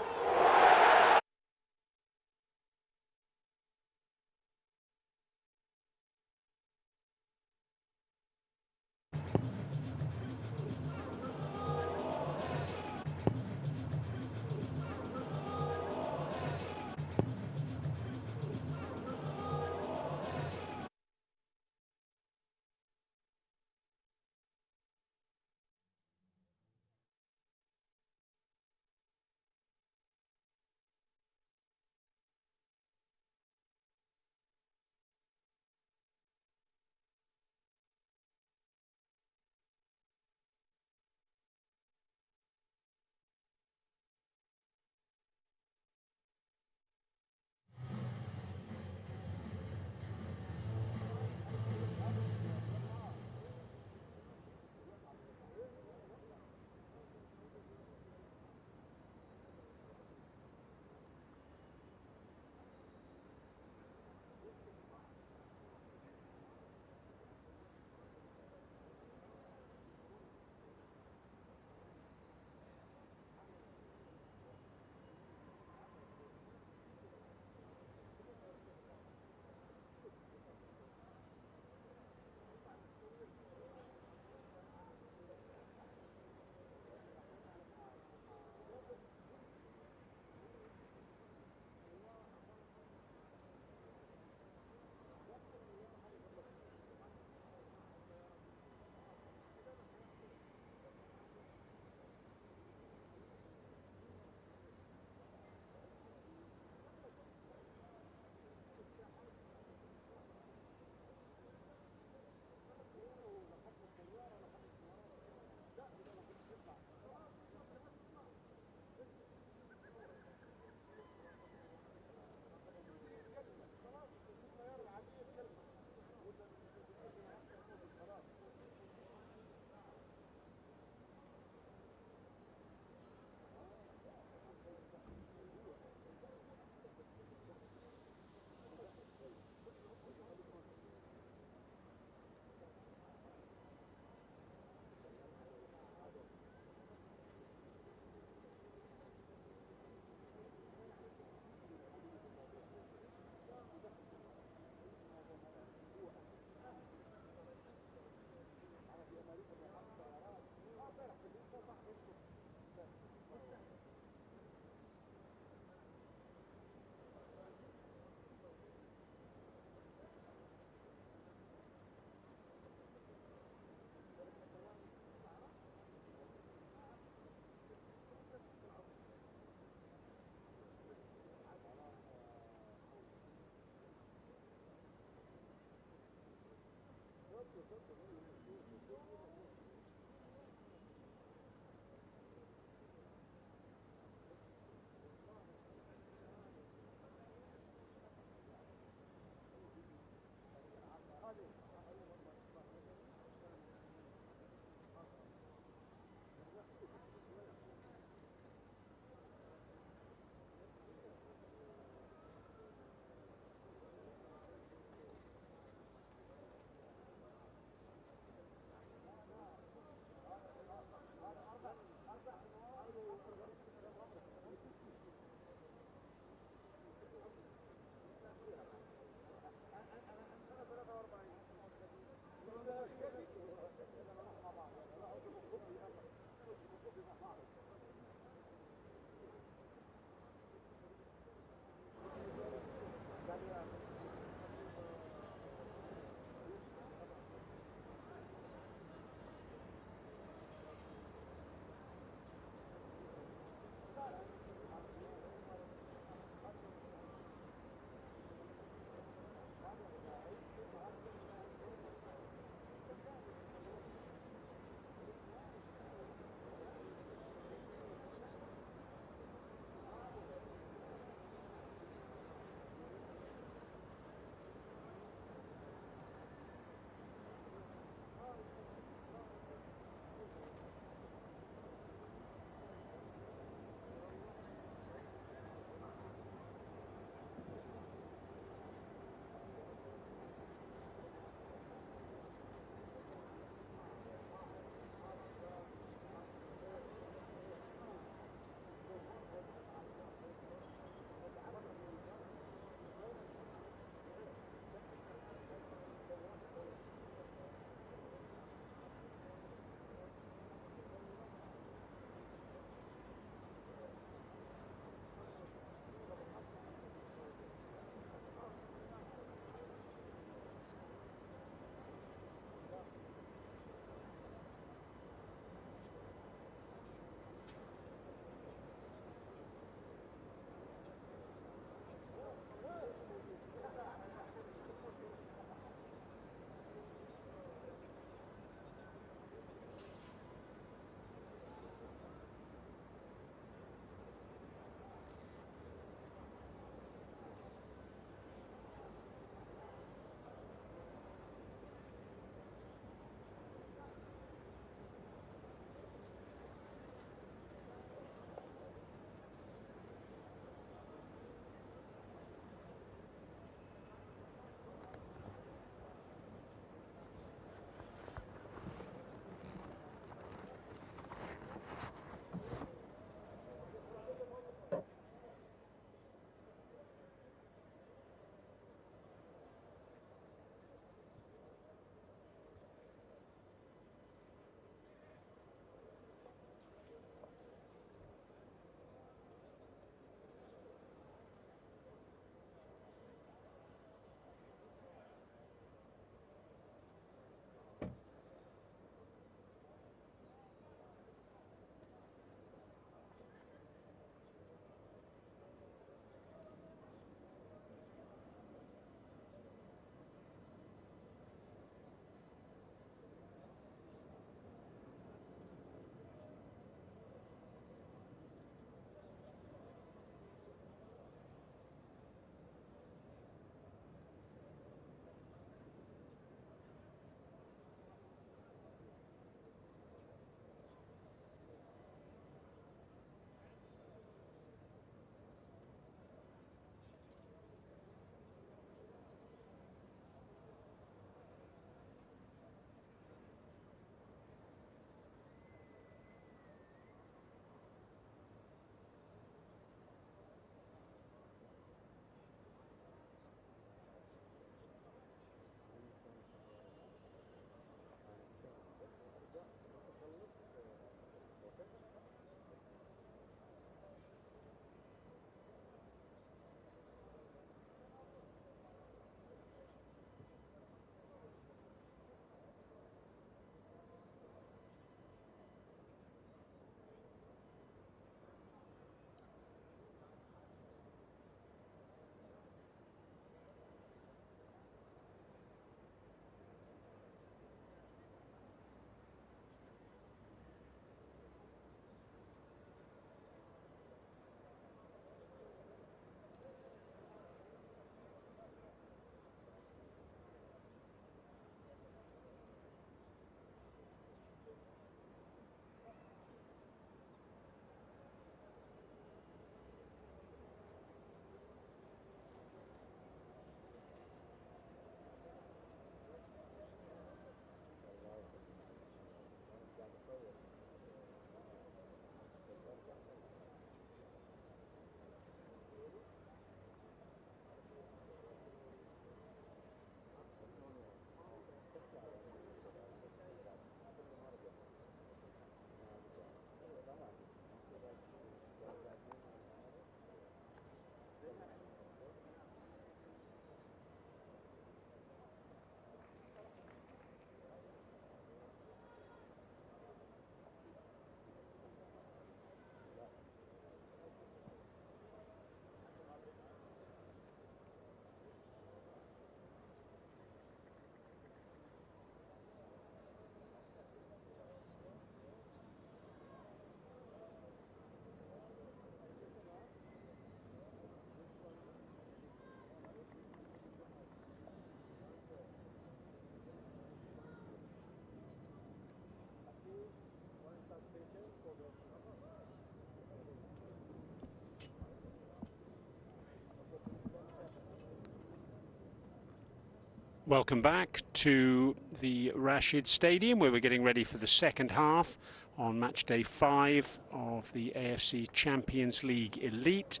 Welcome back to the Rashid Stadium, where we're getting ready for the second half on match day 5 of the AFC Champions League Elite.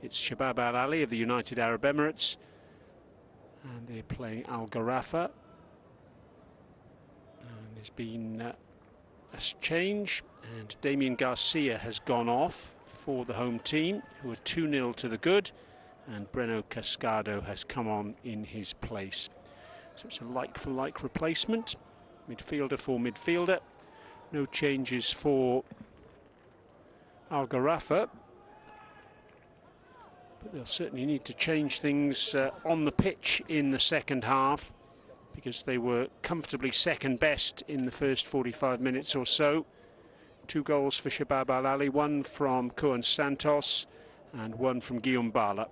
It's Shabab Al Ahli of the United Arab Emirates, and they're playing Al Gharafa. And there's been a change, and Damian Garcia has gone off for the home team, who are 2-0 to the good, and Breno Cascado has come on in his place. So it's a like-for-like replacement, midfielder for midfielder. No changes for Al Gharafa, but they'll certainly need to change things on the pitch in the second half, because they were comfortably second best in the first 45 minutes or so. 2 goals for Shabab Al Ahli, 1 from Koen Santos and 1 from Guillaume Bala.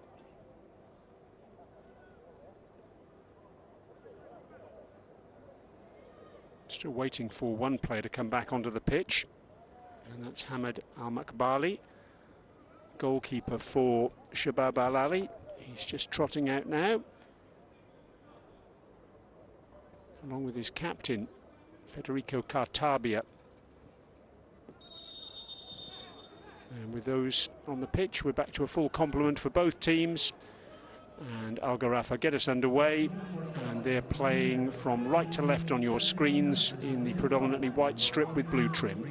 Still waiting for one player to come back onto the pitch, and that's Hamad Al Makbali, goalkeeper for Shabab Al Ahli. He's just trotting out now, along with his captain, Federico Cartabia. And with those on the pitch, we're back to a full complement for both teams. And Al Gharafa get us underway, and they're playing from right to left on your screens in the predominantly white strip with blue trim.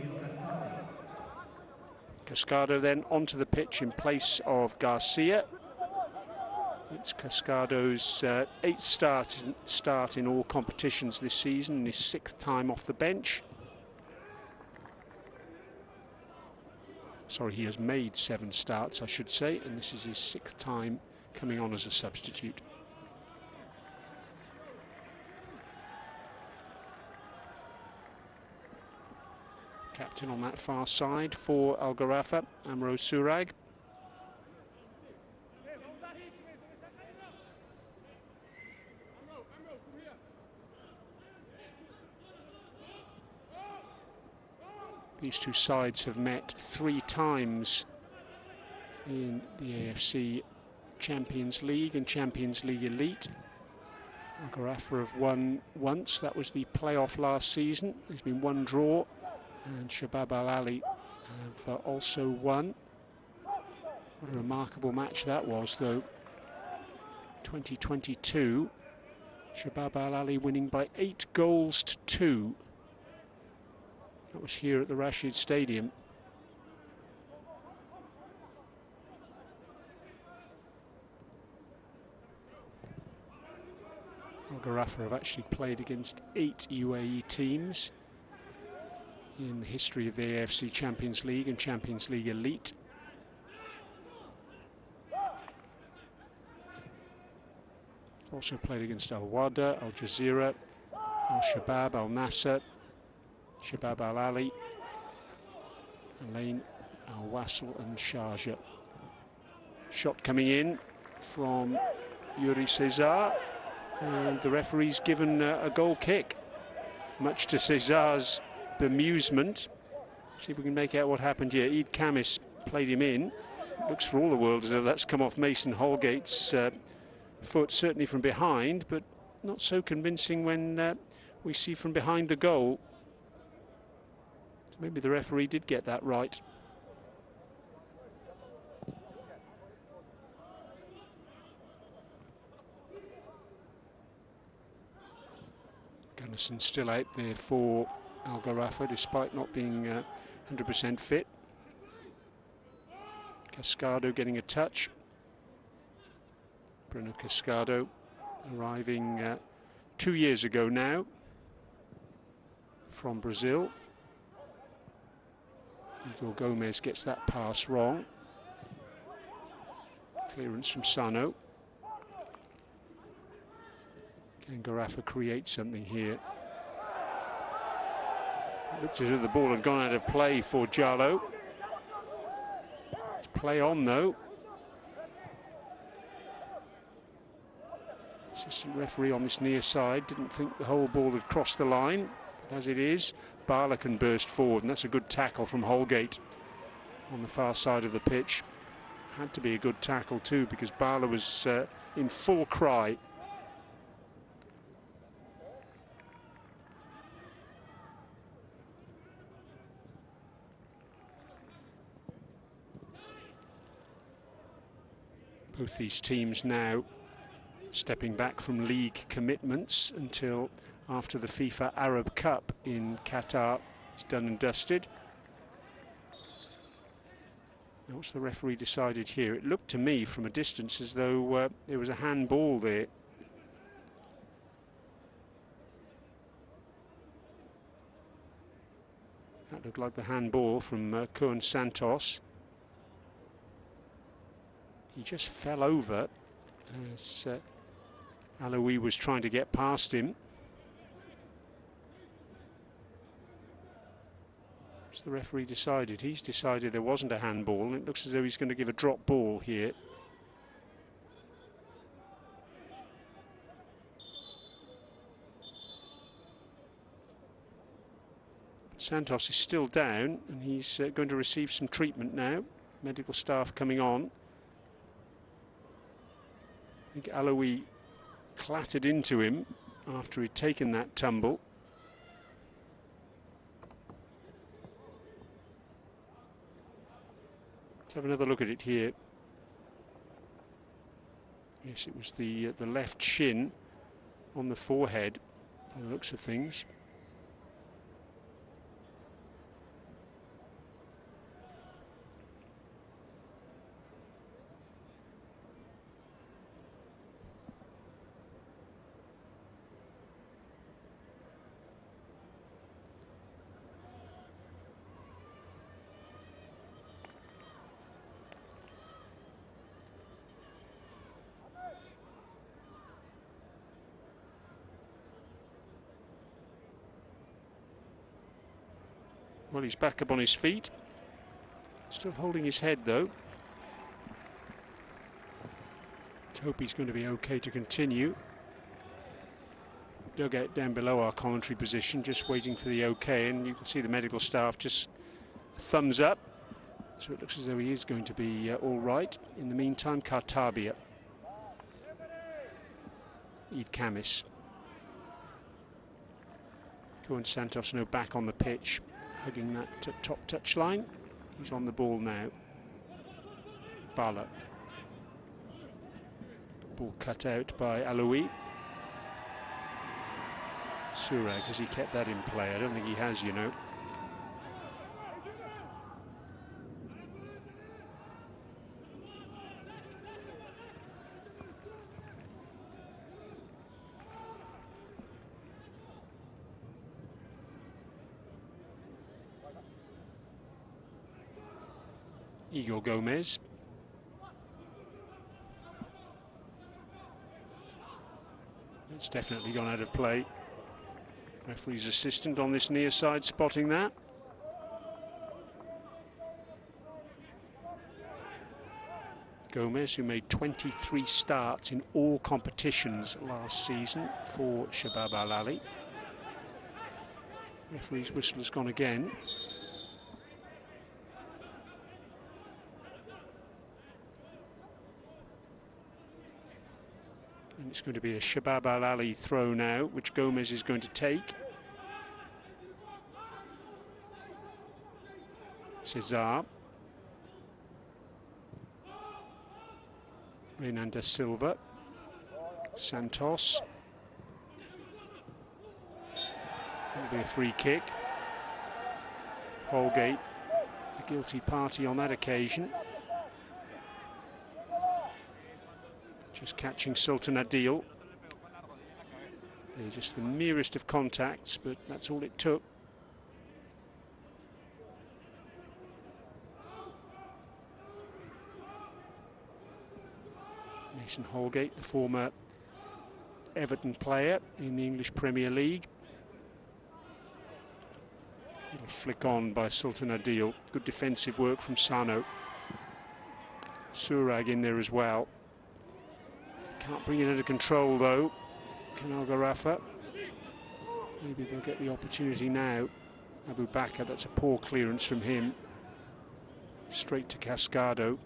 Cascado then onto the pitch in place of Garcia. It's Cascado's 8th start in all competitions this season, and his 6th time off the bench. Sorry, he has made 7 starts, I should say, and this is his 6th time coming on as a substitute. Captain on that far side for Al Gharafa, Amro Surag. These two sides have met 3 times in the AFC Champions League and Champions League Elite. Al Gharafa have won once, that was the playoff last season. There's been 1 draw, and Shabab Al Ahli have also won. What a remarkable match that was, though. 2022, Shabab Al Ahli winning by 8 goals to 2. That was here at the Rashid Stadium. Al Gharafa have actually played against 8 UAE teams in the history of the AFC Champions League and Champions League Elite. Also played against Al Wada, Al Jazeera, Al Shabab, Al Nasser, Shabab Al Ahli, Alain, Al Wasl and Sharjah. Shot coming in from Yuri Cesar, and the referee's given a goal kick, much to Cesar's bemusement. See if we can make out what happened here. Eid Kamis played him in. Looks for all the world as though that's come off Mason Holgate's foot, certainly from behind, but not so convincing when we see from behind the goal. So maybe the referee did get that right. Gunnison still out there for Al Gharafa, despite not being 100% fit. Cascado getting a touch. Breno Cascado arriving 2 years ago now from Brazil. Igor Gomez gets that pass wrong. Clearance from Sano. Can Gharafa create something here? It looks as if the ball had gone out of play for Jallo. It's play on though. Assistant referee on this near side didn't think the whole ball had crossed the line. As it is, Bala can burst forward, and that's a good tackle from Holgate on the far side of the pitch. Had to be a good tackle too, because Bala was in full cry. Both these teams now stepping back from league commitments until after the FIFA Arab Cup in Qatar is done and dusted. Now, what's the referee decided here? It looked to me from a distance as though there was a handball there. That looked like the handball from Kuhn Santos. He just fell over as Alaoui was trying to get past him. What's the referee decided? He's decided there wasn't a handball, and it looks as though he's going to give a drop ball here. Santos is still down, and he's going to receive some treatment now. Medical staff coming on. I think Alaoui clattered into him after he'd taken that tumble. Let's have another look at it here. Yes, it was the left shin on the forehead, by the looks of things. Well, he's back up on his feet. Still holding his head, though. Let's hope he's going to be okay to continue. Dugout down below our commentary position, just waiting for the okay, and you can see the medical staff just thumbs up. So it looks as though he is going to be all right. In the meantime, Kartabia. Eid Kamis. Kuhn Santos now back on the pitch, hugging that top touchline. He's on the ball now. Bala. Ball cut out by Alaoui. Surag, has he kept that in play? I don't think he has, you know. Igor Gomez. It's definitely gone out of play. Referee's assistant on this near side spotting that. Gomez, who made 23 starts in all competitions last season for Shabab Al Ahli. Referee's whistle has gone again. And it's going to be a Shabab Al Ahli throw now, which Gomez is going to take. Cesar. Renan da Silva. Santos. That'll be a free kick. Holgate, the guilty party on that occasion. Just catching Sultan Adil. They're just the merest of contacts, but that's all it took. Mason Holgate, the former Everton player in the English Premier League. Little flick on by Sultan Adil. Good defensive work from Sano. Surag in there as well. Can't bring it under control though. Canal Gharafa. Maybe they'll get the opportunity now. Abu Bakr, that's a poor clearance from him. Straight to Cascado.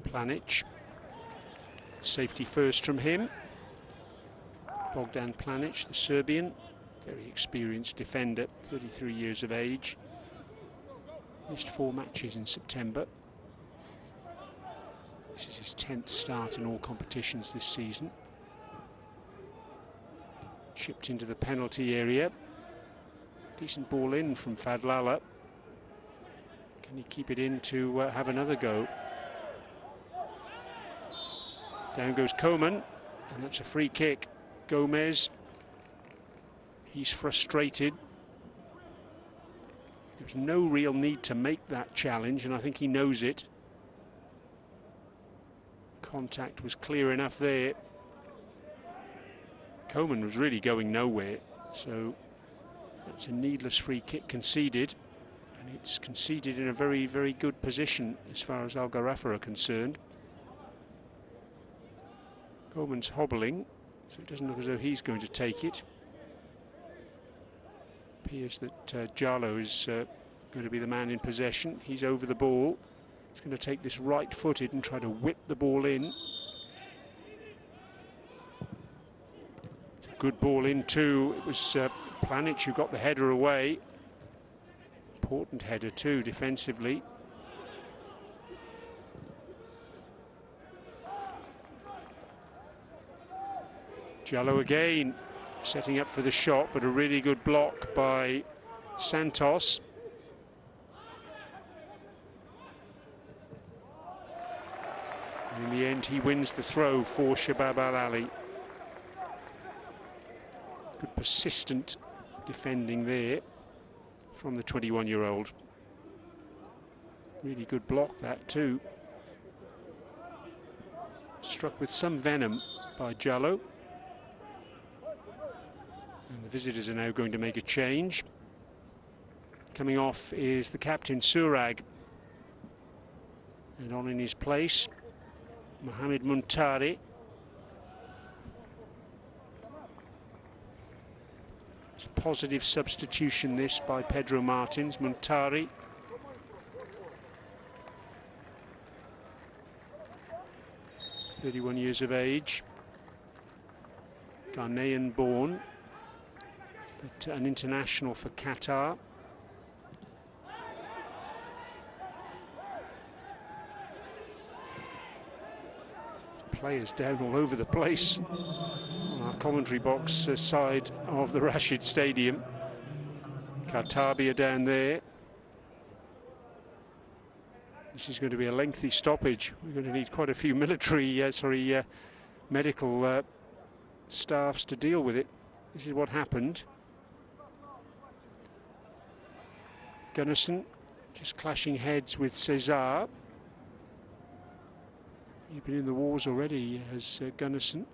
Planic. Safety first from him. Bogdan Planic, the Serbian, very experienced defender, 33 years of age. Missed 4 matches in September. This is his 10th start in all competitions this season. Chipped into the penalty area. Decent ball in from Fadlala. Can he keep it in to have another go? Down goes Koeman, and that's a free kick. Gomez, he's frustrated. There's no real need to make that challenge, and I think he knows it. Contact was clear enough there. Koeman was really going nowhere, so that's a needless free kick conceded, and it's conceded in a very, very good position as far as Al Gharafa are concerned. Koeman's hobbling, so it doesn't look as though he's going to take it. Appears that Jallo is going to be the man in possession. He's over the ball. He's going to take this right-footed and try to whip the ball in. It's a good ball in too. It was Planic who got the header away. Important header too, defensively. Jallo again, setting up for the shot, but a really good block by Santos. And in the end, he wins the throw for Shabab Al Ahli. Good persistent defending there from the 21-year-old. Really good block that too. Struck with some venom by Jallo. And the visitors are now going to make a change. Coming off is the captain, Surag. And on in his place, Mohamed Muntari. It's a positive substitution, this, by Pedro Martins. Muntari. (31 years of age. Ghanaian born. But an international for Qatar. Players down all over the place on our commentary box side of the Rashid Stadium. Kartabia down there. This is going to be a lengthy stoppage. We're going to need quite a few medical staffs to deal with it. This is what happened. Gunnarsson just clashing heads with Cesar. He's been in the wars already, as Gunnarsson.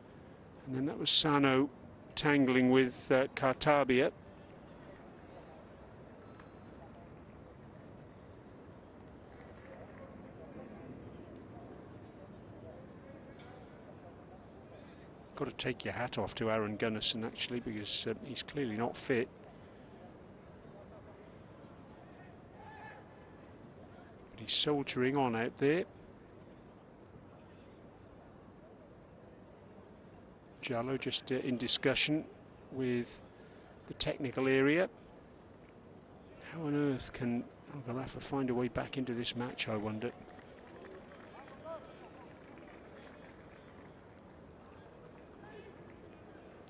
And then that was Sano tangling with Kartabia. Got to take your hat off to Aaron Gunnarsson, actually, because he's clearly not fit. But he's soldiering on out there. Jallo just in discussion with the technical area. How on earth can Al Gharafa find a way back into this match, I wonder?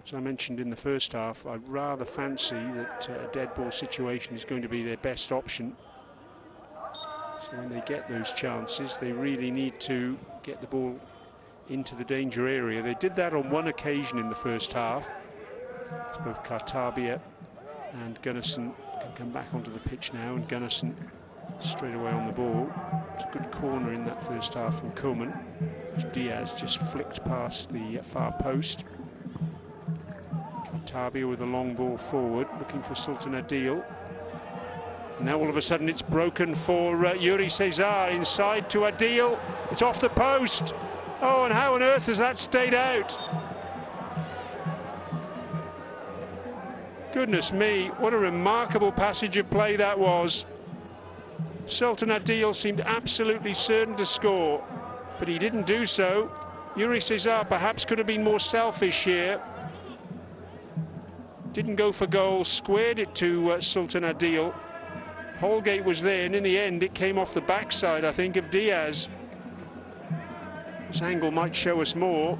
As I mentioned in the first half, I rather fancy that a dead ball situation is going to be their best option. So when they get those chances, they really need to get the ball into the danger area. They did that on one occasion in the first half. It's both Kartabia and Gunnarsson can come back onto the pitch now, and Gunnarsson straight away on the ball. It's a good corner in that first half from Koeman, which Diaz just flicked past the far post. Kartabia with a long ball forward, looking for Sultan Adil. And now all of a sudden it's broken for Yuri Cesar, inside to Adil. It's off the post. Oh, and how on earth has that stayed out? Goodness me, what a remarkable passage of play that was. Sultan Adil seemed absolutely certain to score, but he didn't do so. Yuri Cesar perhaps could have been more selfish here. Didn't go for goal, squared it to Sultan Adil. Holgate was there, and in the end it came off the backside, I think, of Diaz. This angle might show us more.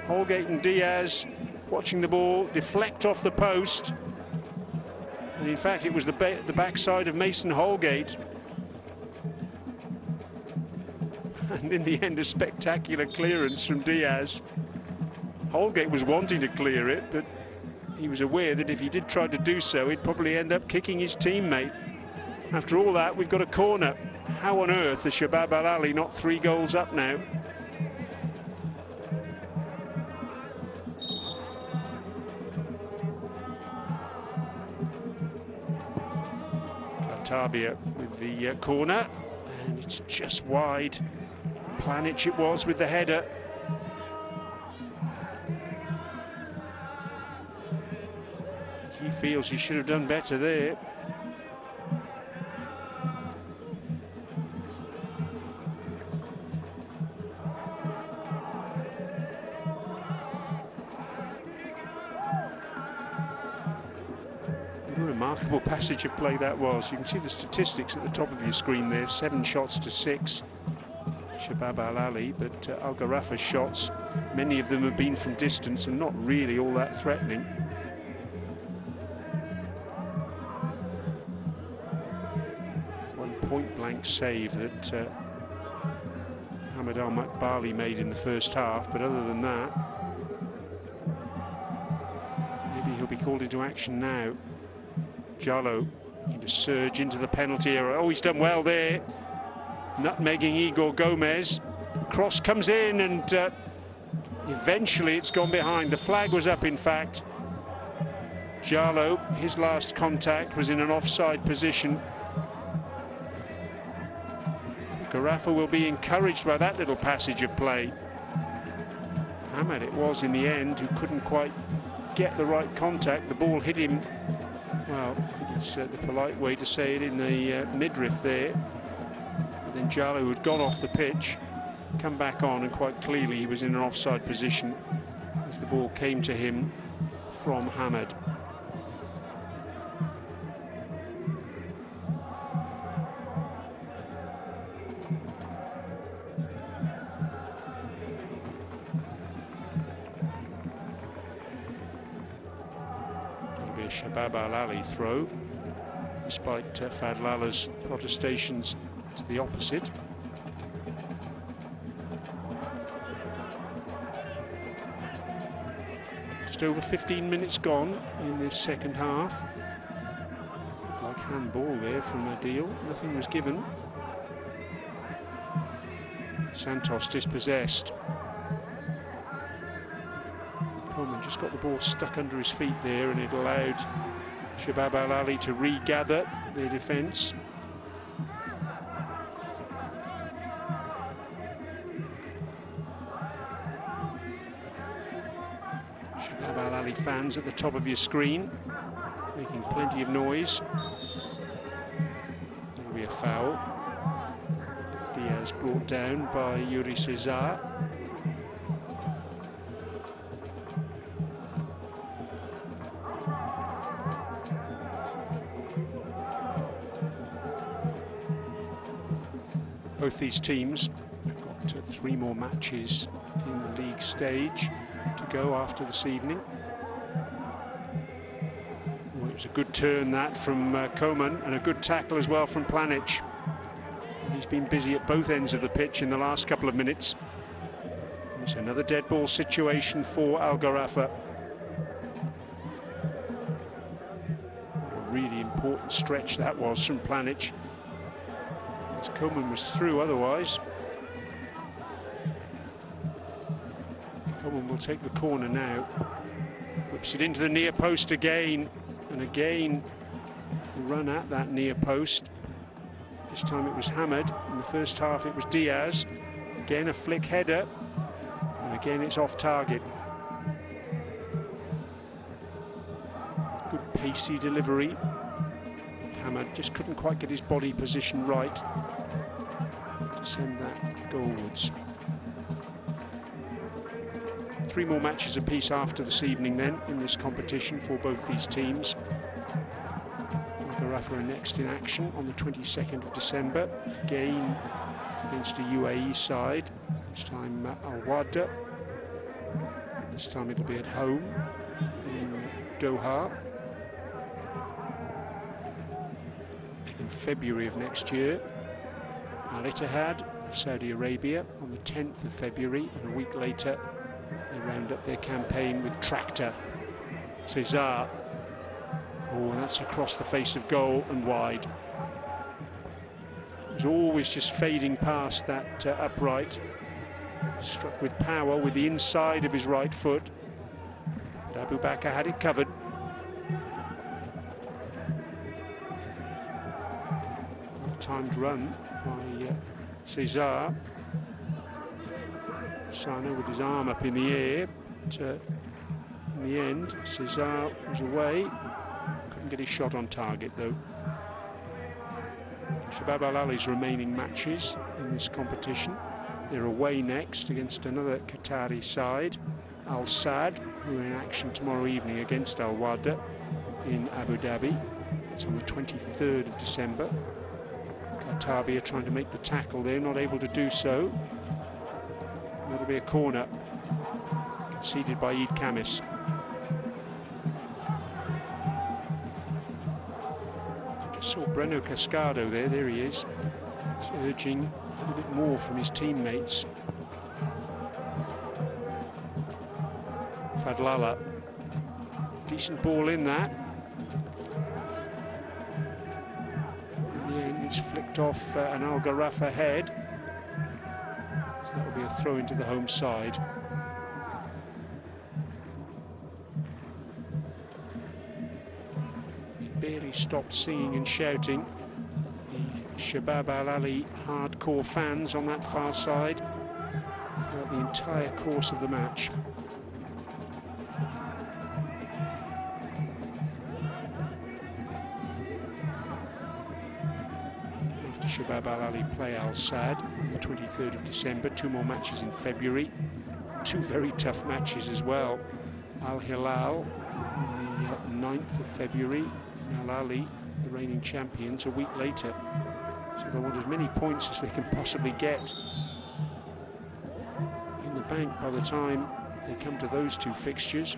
Holgate and Diaz watching the ball deflect off the post. And in fact, it was the backside of Mason Holgate. And in the end, a spectacular clearance from Diaz. Holgate was wanting to clear it, but he was aware that if he did try to do so, he'd probably end up kicking his teammate. After all that, we've got a corner. How on earth is Shabab Al Ahli not 3 goals up now? Tabia with the corner, and it's just wide. Planic it was with the header. He feels he should have done better there. Remarkable passage of play that was. You can see the statistics at the top of your screen there. 7 shots to 6, Shabab Al Ahli, but Al Gharafa's shots, many of them have been from distance and not really all that threatening. One point-blank save that Hamad Al Makbali made in the first half, but other than that, maybe he'll be called into action now. Jallo looking to surge into the penalty area. Oh, he's done well there, nutmegging Igor Gomez. Cross comes in, and eventually it's gone behind. The flag was up, in fact. Jallo, his last contact was in an offside position. Gharafa will be encouraged by that little passage of play. Hamad it was in the end who couldn't quite get the right contact. The ball hit him, well, I think it's the polite way to say it, in the midriff there. But then Jallo, who had gone off the pitch, come back on, and quite clearly he was in an offside position as the ball came to him from Hamad. Shabab Al Ahli throw, despite Fadlala's protestations to the opposite. Just over 15 minutes gone in this second half. Like handball there from Adil, nothing was given. Santos dispossessed. Coleman just got the ball stuck under his feet there, and it allowed Shabab Al Ahli to regather their defence. Shabab Al Ahli fans at the top of your screen, making plenty of noise. There'll be a foul. Diaz brought down by Yuri Cesar. Both these teams have got 3 more matches in the league stage to go after this evening. Well, it was a good turn that from Coman, and a good tackle as well from Planic. He's been busy at both ends of the pitch in the last couple of minutes. It's another dead ball situation for Al Gharafa. What a really important stretch that was from Planic. Coleman was through otherwise. Coleman will take the corner now. Whips it into the near post again, and again run at that near post. This time it was Hamad. In the first half it was Diaz. Again a flick header, and again it's off target. Good pacey delivery. Hamad just couldn't quite get his body position right to send that goalwards. 3 more matches apiece after this evening then in this competition for both these teams. Gharafa are next in action on the 22nd of December, again against a UAE side, this time Al Ahli. This time it'll be at home in Doha. In February of next year, Al Ittihad of Saudi Arabia on the 10th of February, and a week later they round up their campaign with Tractor Cesar. Oh, and that's across the face of goal and wide. It was always just fading past that upright. Struck with power with the inside of his right foot. But Abu Bakr had it covered. Timed run by Cesar. Sano with his arm up in the air, but in the end Cesar was away. Couldn't get his shot on target though. Shabab Al Ahli's remaining matches in this competition, they're away next against another Qatari side, Al Sadd, who are in action tomorrow evening against Al Ahli in Abu Dhabi. It's on the 23rd of December. Qatar are trying to make the tackle there, not able to do so. And that'll be a corner conceded by Eid Kamis. Just saw Breno Cascado there he is. He's urging a little bit more from his teammates. Fadlala, decent ball in that. It's flicked off an Al Gharafa head, so that will be a throw into the home side. He barely stopped singing and shouting. The Shabab Al Ahli hardcore fans on that far side throughout the entire course of the match. Shabab Al Ahli play Al Sadd on the 23rd of December, 2 more matches in February, 2 very tough matches as well. Al Hilal on the 9th of February, and Al Ahli, the reigning champions, a week later. So they want as many points as they can possibly get in the bank by the time they come to those 2 fixtures,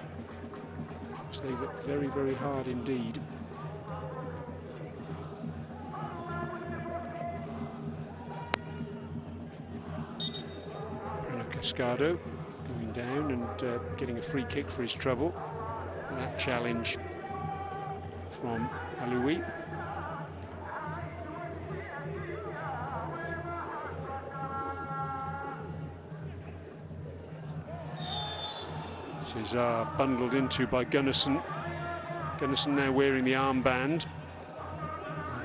because they look very, very hard indeed. Cascado going down and getting a free kick for his trouble. That challenge from Aloui. Cesar bundled into by Gunnarsson. Gunnarsson now wearing the armband.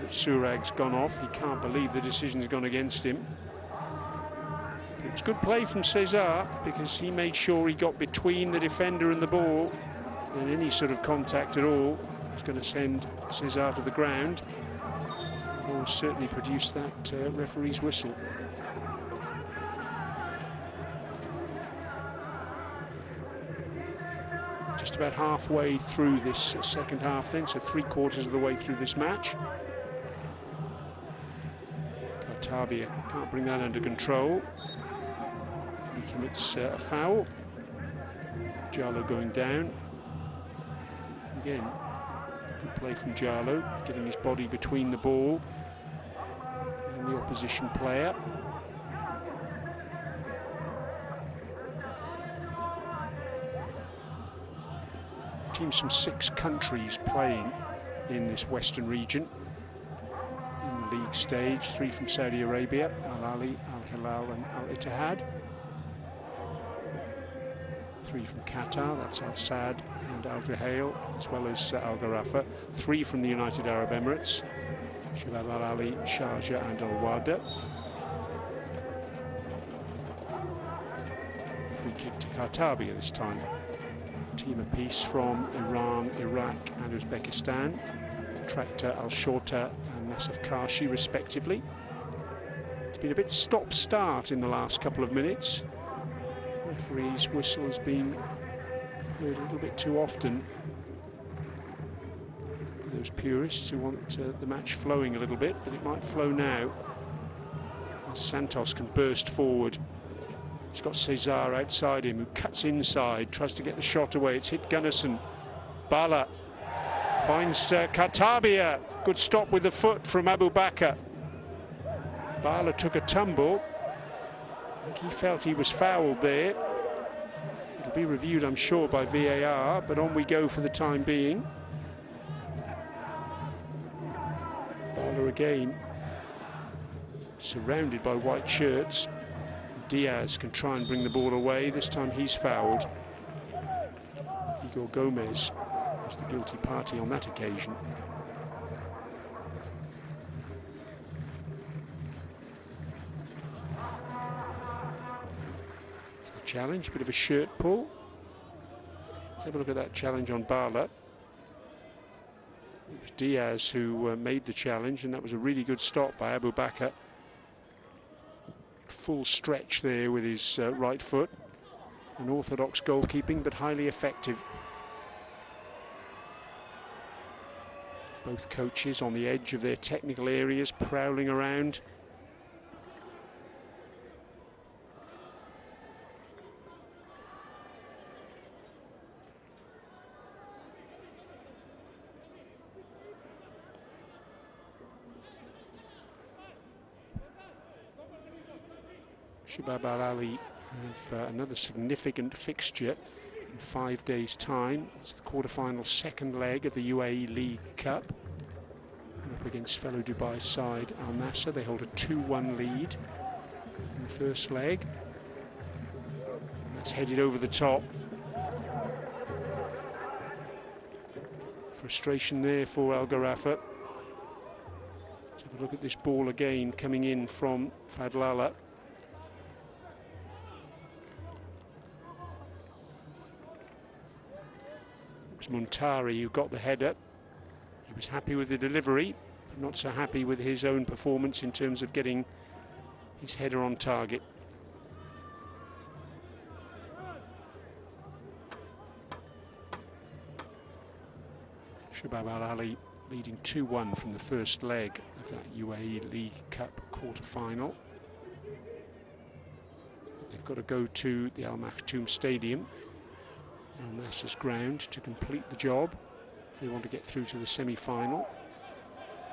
Surag's gone off. He can't believe the decision's gone against him. It's good play from Cesar, because he made sure he got between the defender and the ball, and any sort of contact at all was going to send Cesar to the ground, or certainly produce that referee's whistle. Just about halfway through this second half then, so 3/4 of the way through this match. Qatar can't bring that under control. He commits a foul. Jallo going down. Again, good play from Jallo, getting his body between the ball and the opposition player. Teams from 6 countries playing in this western region in the league stage. 3 from Saudi Arabia, Al Ahli, Al Hilal and Al Ittihad. 3 from Qatar, that's Al Sadd and Al Duhail, as well as Al Gharafa. 3 from the United Arab Emirates, Shabab Al Ahli, Sharjah and Al Ahli. Free kick to Qatar this time. Team apiece from Iran, Iraq and Uzbekistan. Tractor, Al Shorta and Nasaf Karshi respectively. It's been a bit stop-start in the last couple of minutes. Referee's whistle has been heard a little bit too often for those purists who want the match flowing a little bit, but it might flow now as Santos can burst forward. He's got Cesar outside him, who cuts inside, tries to get the shot away. It's hit Gunnarsson. Bala finds Katabia. Good stop with the foot from Abu Bakr. Bala took a tumble. I think he felt he was fouled there. It'll be reviewed, I'm sure, by VAR, but on we go for the time being. Bala again, surrounded by white shirts. Diaz can try and bring the ball away. This time he's fouled. Igor Gomez was the guilty party on that occasion. It's the challenge, bit of a shirt pull. Let's have a look at that challenge on Bala. It was Diaz who made the challenge, and that was a really good stop by Abu Bakr. Full stretch there with his right foot. Unorthodox goalkeeping, but highly effective. Both coaches on the edge of their technical areas, prowling around. Shabab Al Ahli have another significant fixture in 5 days' time. It's the quarter-final second leg of the UAE League Cup. Up against fellow Dubai side Al Nassr. They hold a 2-1 lead in the first leg. That's headed over the top. Frustration there for Al Gharafa. Let's have a look at this ball again coming in from Fadlala. Muntari who got the header. He was happy with the delivery, but not so happy with his own performance in terms of getting his header on target. Shabab Al Ahli leading 2-1 from the first leg of that UAE League Cup quarter-final. They've got to go to the Al Maktoum Stadium, Al Nassr's ground, to complete the job if they want to get through to the semi-final.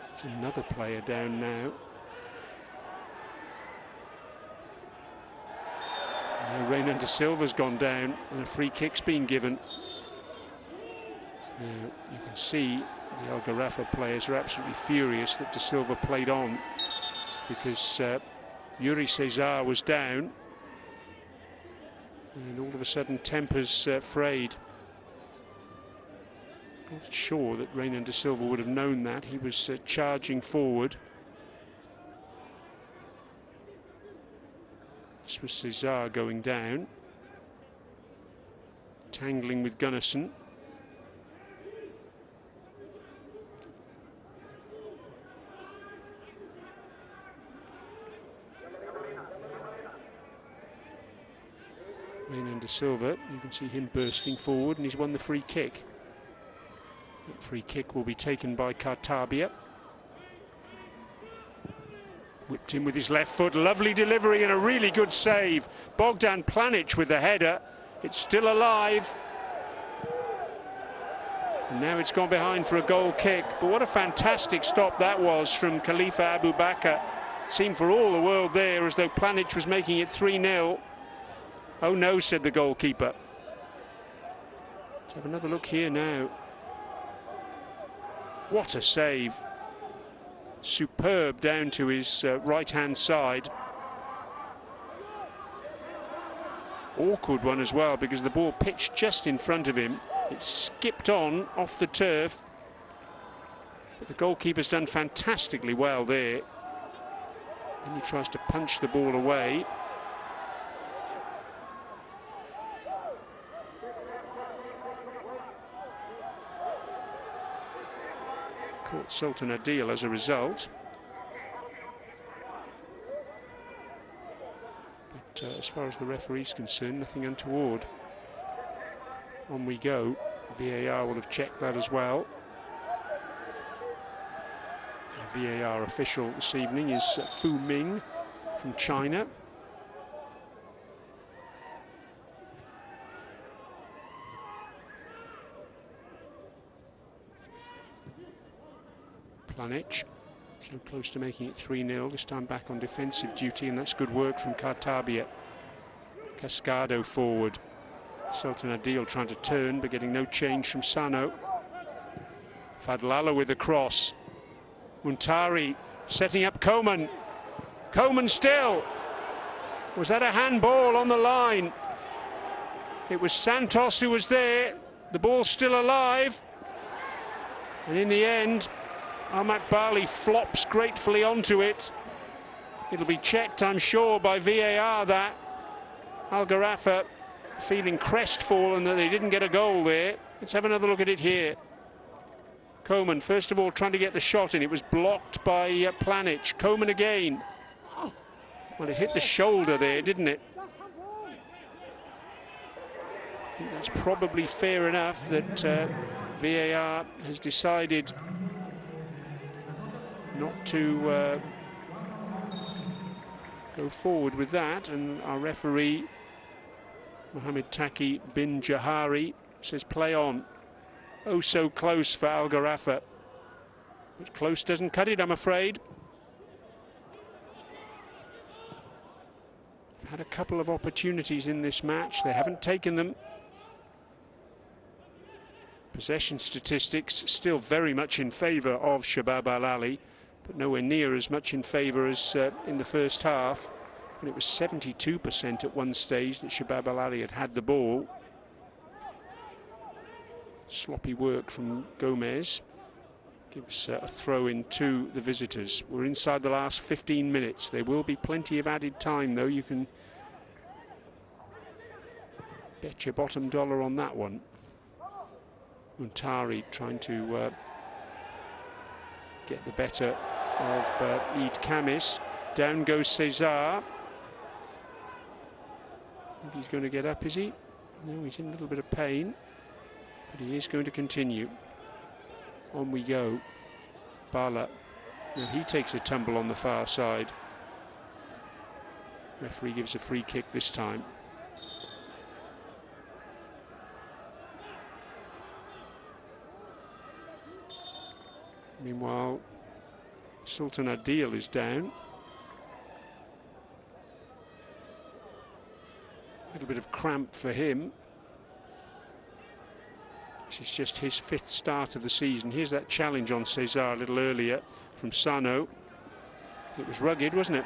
There's another player down now. Now Reynan de Silva's gone down and a free kick's been given. Now you can see the Al Gharafa players are absolutely furious that de Silva played on, because Yuri Cesar was down. And all of a sudden tempers frayed. Not sure that Reynan de Silva would have known that. He was charging forward. This was Cesar going down, tangling with Gunnarsson. Reynan de Silva, you can see him bursting forward, and he's won the free kick. That free kick will be taken by Kartabia. Whipped in with his left foot, lovely delivery and a really good save. Bogdan Planic with the header. It's still alive. And now it's gone behind for a goal kick. But what a fantastic stop that was from Khalifa Abu Bakr. It seemed for all the world there as though Planic was making it 3-0. Oh no, said the goalkeeper. Let's have another look here now. What a save. Superb down to his right-hand side. Awkward one as well, because the ball pitched just in front of him. It skipped on off the turf. But the goalkeeper's done fantastically well there. Then he tries to punch the ball away. Caught Sultan Adil as a result. as far as the referee's concerned, nothing untoward. On we go. VAR will have checked that as well. The VAR official this evening is Fu Ming from China. Planic, so close to making it 3-0, this time back on defensive duty, and that's good work from Kartabia. Cascado forward. Sultan Adil trying to turn, but getting no change from Sano. Fadlala with the cross. Muntari setting up Koeman. Koeman still. Was that a handball on the line? It was Santos who was there. The ball's still alive. And in the end, Ahmad Bali flops gratefully onto it. It'll be checked, I'm sure, by VAR that. Al Gharafa feeling crestfallen that they didn't get a goal there. Let's have another look at it here. Koeman, first of all, trying to get the shot in. It was blocked by Planic. Koeman again. Well, it hit the shoulder there, didn't it? I think that's probably fair enough that VAR has decided not to go forward with that, and our referee Mohammed Taki bin Jahari says play on. Oh, so close for Al Gharafa, but close doesn't cut it, I'm afraid. They've had a couple of opportunities in this match, they haven't taken them. Possession statistics still very much in favour of Shabab Al Ahli, but nowhere near as much in favour as in the first half, when it was 72% at one stage that Shabab Al Ahli had the ball. Sloppy work from Gomez gives a throw in to the visitors. We're inside the last 15 minutes. There will be plenty of added time, though. You can bet your bottom dollar on that one. Muntari trying to get the better of Eid Kamis. Down goes Cesar. Think he's going to get up, is he? No, he's in a little bit of pain, but he is going to continue. On we go. Bala. Now he takes a tumble on the far side. Referee gives a free kick this time. Meanwhile, Sultan Adil is down. A little bit of cramp for him. This is just his 5th start of the season. Here's that challenge on Cesar a little earlier from Sano. It was rugged, wasn't it?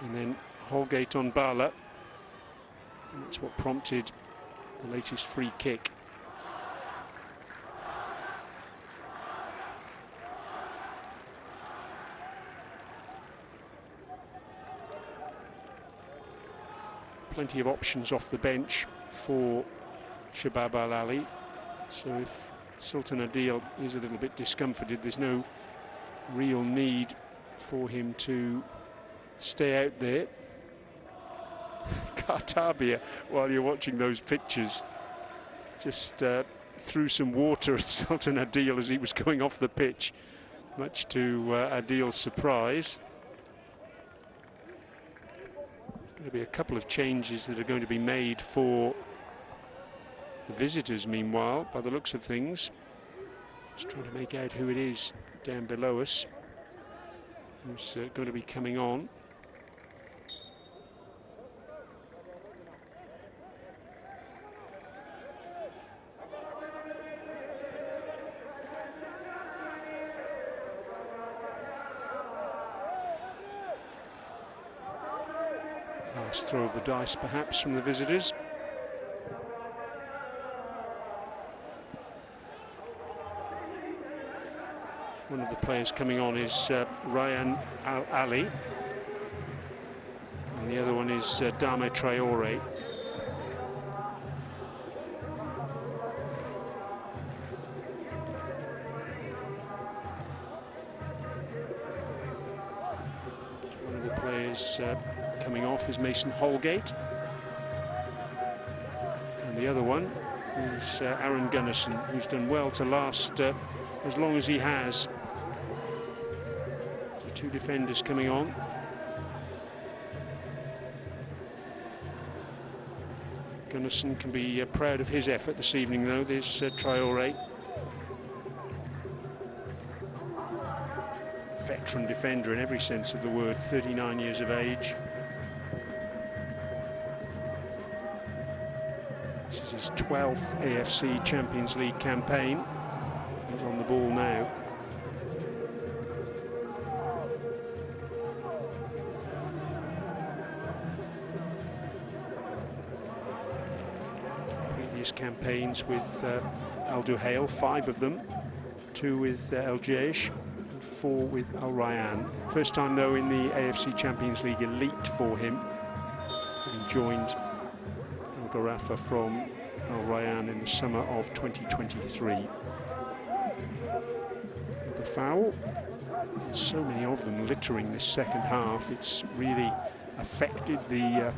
And then Holgate on Bala. And that's what prompted the latest free kick. Plenty of options off the bench for Shabab Al Ahli. So if Sultan Adil is a little bit discomforted, there's no real need for him to stay out there. Kartabia, while you're watching those pictures, just threw some water at Sultan Adil as he was going off the pitch, much to Adil's surprise. Going to be a couple of changes that are going to be made for the visitors, meanwhile, by the looks of things. Just trying to make out who it is down below us who's going to be coming on. Last throw of the dice, perhaps, from the visitors. One of the players coming on is Ryan Al Ali, and the other one is Dame Traore. One of the players coming off is Mason Holgate. And the other one is Aaron Gunnarsson, who's done well to last as long as he has. So two defenders coming on. Gunnarsson can be proud of his effort this evening, though. There's Traoré. Veteran defender in every sense of the word, 39 years of age. This is his 12th AFC Champions League campaign. He's on the ball now. Previous campaigns with Al Duhail, 5 of them, 2 with El Jaish, 4 with Al Rayyan. First time though in the AFC Champions League Elite for him. He joined Al Gharafa from Al Rayyan in the summer of 2023. The foul. There's so many of them littering this second half. It's really affected the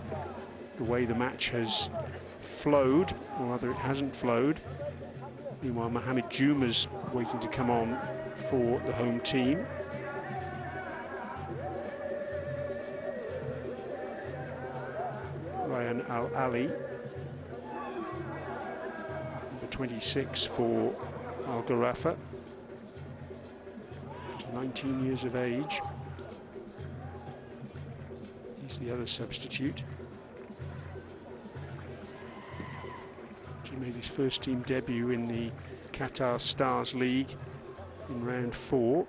way the match has flowed, or rather it hasn't flowed. Meanwhile, Mohamed Juma's waiting to come on for the home team. Ryan Al Ahli, number 26 for Al Gharafa, 19 years of age. He's the other substitute. He made his first team debut in the Qatar Stars League in round 4.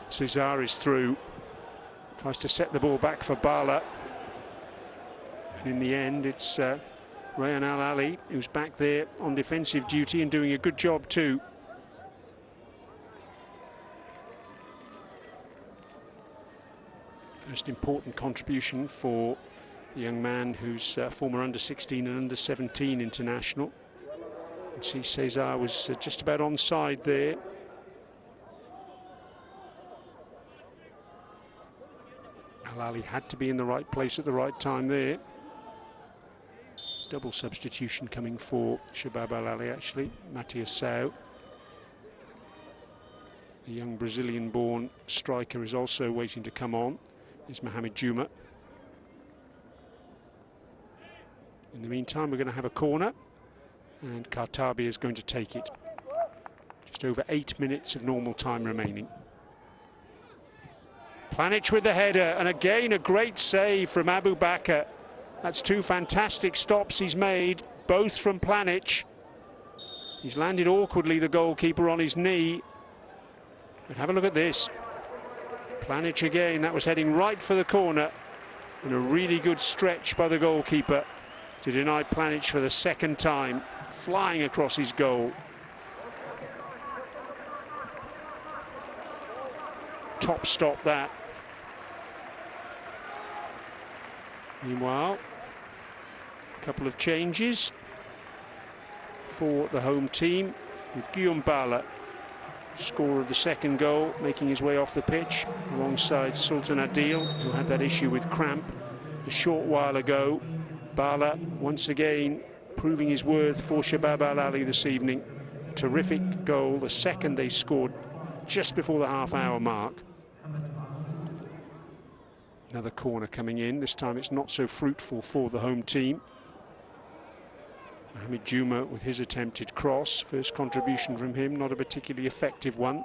Cesar is through, tries to set the ball back for Bala, and in the end it's Ryan Al Ahli who's back there on defensive duty and doing a good job too. First important contribution for the young man who's former under-16 and under-17 international. You see Cesar was just about onside there. Al Ahli had to be in the right place at the right time there. Double substitution coming for Shabab Al Ahli actually. Matthias Sau, the young Brazilian-born striker, is also waiting to come on. Is Mohamed Juma. In the meantime, we're going to have a corner, and Kartabi is going to take it. Just over 8 minutes of normal time remaining. Planic with the header, and again a great save from Abu Bakr. That's 2 fantastic stops he's made, both from Planic. He's landed awkwardly, the goalkeeper, on his knee. But have a look at this. Planic again, that was heading right for the corner, and a really good stretch by the goalkeeper to deny Planic for the second time, flying across his goal. Top stop that. Meanwhile, a couple of changes for the home team, with Guillaume Bala, scorer of the second goal, making his way off the pitch alongside Sultan Adil, who had that issue with cramp a short while ago. Bala once again proving his worth for Shabab Al Ahli this evening. Terrific goal, the second they scored just before the half-hour mark. Another corner coming in. This time it's not so fruitful for the home team. Mohamed Juma with his attempted cross. First contribution from him, not a particularly effective one.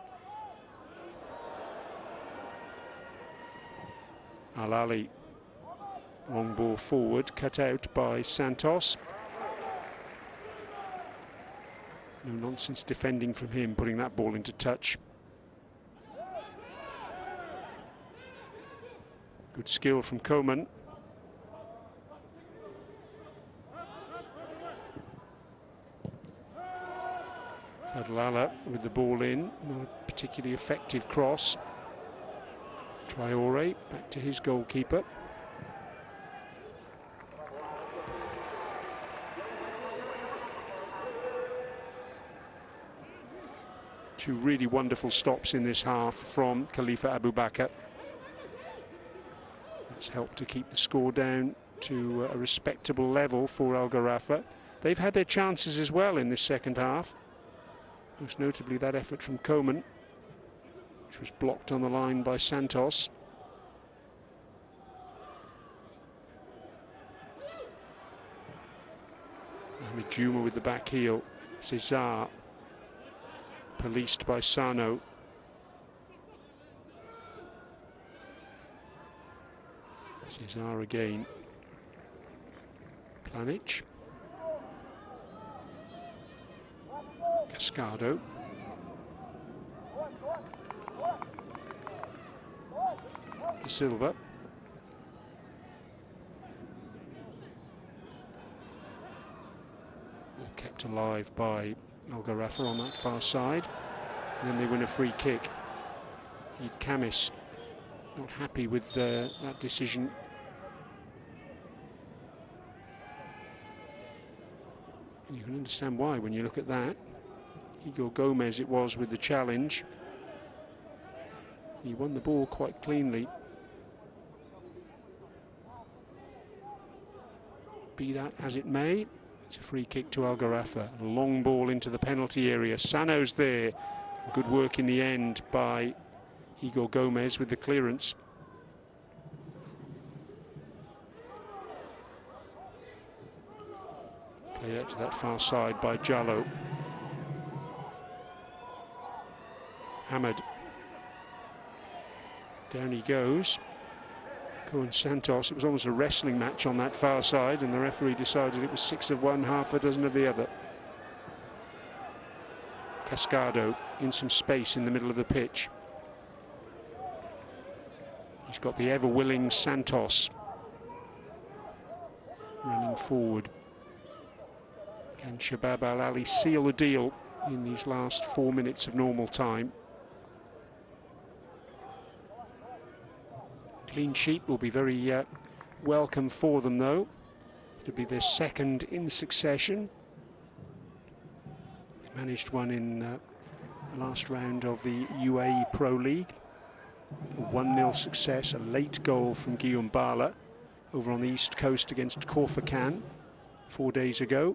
Al Ahli, long ball forward, cut out by Santos. No nonsense defending from him, putting that ball into touch. Good skill from Koeman. Fadlala with the ball in, not a particularly effective cross. Traoré back to his goalkeeper. Two really wonderful stops in this half from Khalifa Abubakar. That's helped to keep the score down to a respectable level for Al Gharafa. They've had their chances as well in this second half. Most notably that effort from Coman, which was blocked on the line by Santos. Ahmed Juma with the back heel. Cesar policed by Sano. Cesar again. Planic. Cascado. Silva. Kept alive by Al Gharafa on that far side. And then they win a free kick. Eid Kamis not happy with that decision. And you can understand why when you look at that. Igor Gomez it was with the challenge. He won the ball quite cleanly. Be that as it may, it's a free kick to Al Gharafa. A long ball into the penalty area. Sano's there. Good work in the end by Igor Gomez with the clearance. Played out to that far side by Jallo. Hamad. Down he goes. Cohen Santos. It was almost a wrestling match on that far side, and the referee decided it was 6 of one, half a dozen of the other. Cascado in some space in the middle of the pitch. He's got the ever-willing Santos running forward. Can Shabab Al Ahli seal the deal in these last 4 minutes of normal time? Clean sheet will be very welcome for them, though. It'll be their second in succession. They managed one in the last round of the UAE Pro League. A 1-0 success, a late goal from Guillaume Bala over on the east coast against Corfacan 4 days ago.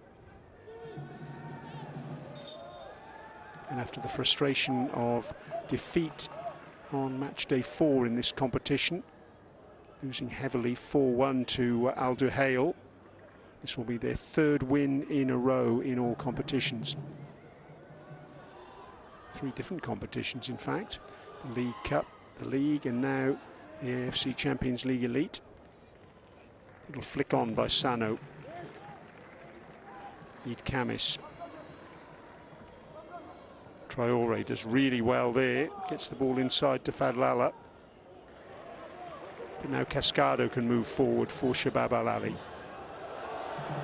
And after the frustration of defeat on match day 4 in this competition, losing heavily 4-1 to Al Duhail, this will be their 3rd win in a row in all competitions. 3 different competitions, in fact. The League Cup, the League, and now the AFC Champions League Elite. Little flick on by Sano. Eid Kamis. Traore does really well there. Gets the ball inside to Fadlala. But now Cascado can move forward for Shabab Al Ahli.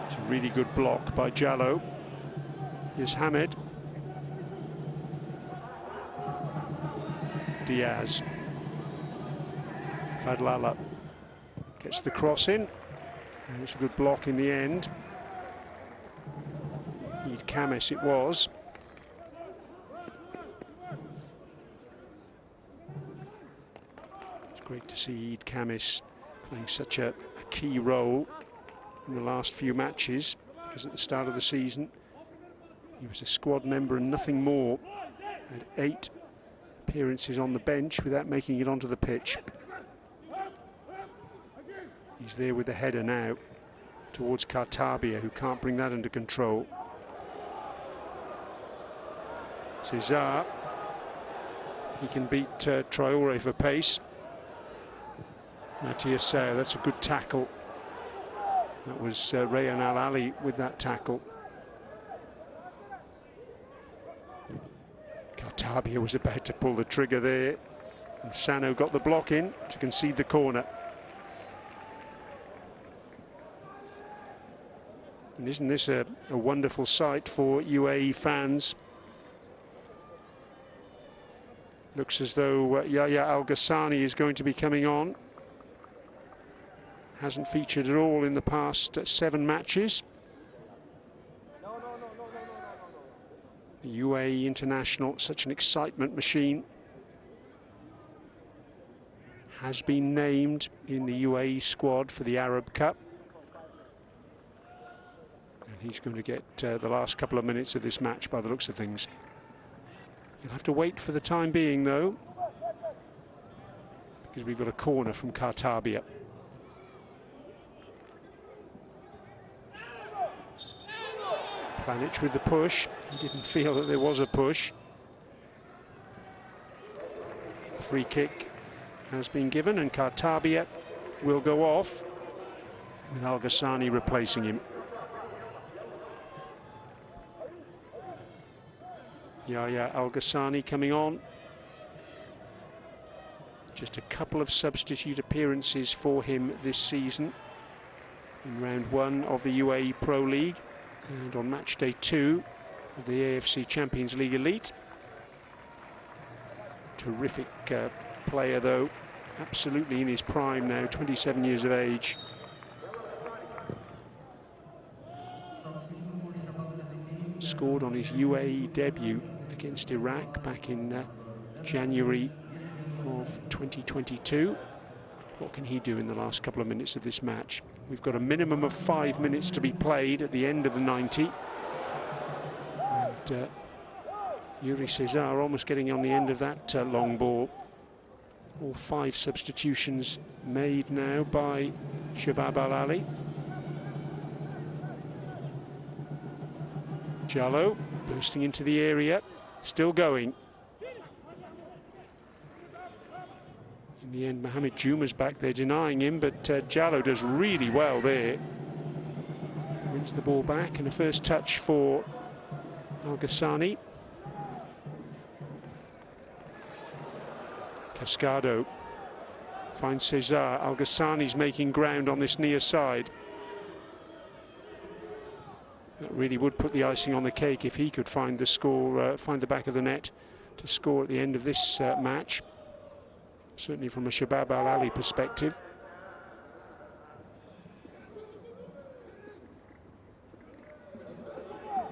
It's a really good block by Jallo. Here's Hamid. Diaz. Fadlala gets the cross in. And it's a good block in the end. Eid Kamis it was. Great to see Eid Kamis playing such a key role in the last few matches, because at the start of the season he was a squad member and nothing more. Had 8 appearances on the bench without making it onto the pitch. He's there with the header now towards Kartabia, who can't bring that under control. Cesar, he can beat Traore for pace. Matthias Sayer, that's a good tackle. That was Rayan Al Ahli with that tackle. Kartabia was about to pull the trigger there, and Sano got the block in to concede the corner. And isn't this a wonderful sight for UAE fans? Looks as though Yahya Al Ghassani is going to be coming on. Hasn't featured at all in the past 7 matches. The UAE international, such an excitement machine. Has been named in the UAE squad for the Arab Cup. And he's going to get the last couple of minutes of this match by the looks of things. You'll have to wait for the time being, though, because we've got a corner from Kartabia. Planic with the push. He didn't feel that there was a push. The free kick has been given, and Kartabia will go off with Al Ghassani replacing him. Yahya Al Ghassani coming on. Just a couple of substitute appearances for him this season in round 1 of the UAE Pro League and on match day 2 of the AFC Champions League Elite. Terrific player, though, absolutely in his prime now, 27 years of age. Scored on his UAE debut against Iraq back in January of 2022. What can he do in the last couple of minutes of this match? We've got a minimum of 5 minutes to be played at the end of the 90. And Yuri Cesar almost getting on the end of that long ball. All 5 substitutions made now by Shabab Al Ahli. Jallo bursting into the area, still going. In the end, Mohamed Juma's back there denying him, but Jallo does really well there. Wins the ball back, and a first touch for Al Ghassani. Cascado finds Cesar. Al Ghassani's making ground on this near side. That really would put the icing on the cake if he could find the score, find the back of the net to score at the end of this match. Certainly from a Shabab Al Ahli perspective.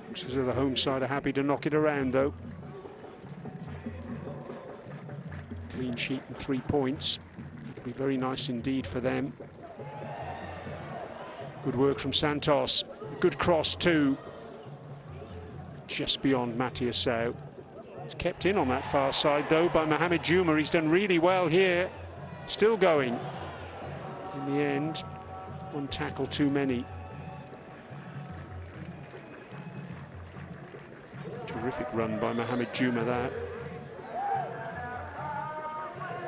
Looks as though the home side are happy to knock it around, though. Clean sheet and 3 points. It'll be very nice indeed for them. Good work from Santos. Good cross too. Just beyond Matiasau. It's kept in on that far side though by Mohamed Juma. He's done really well here. Still going. In the end, one tackle too many. Terrific run by Mohamed Juma there.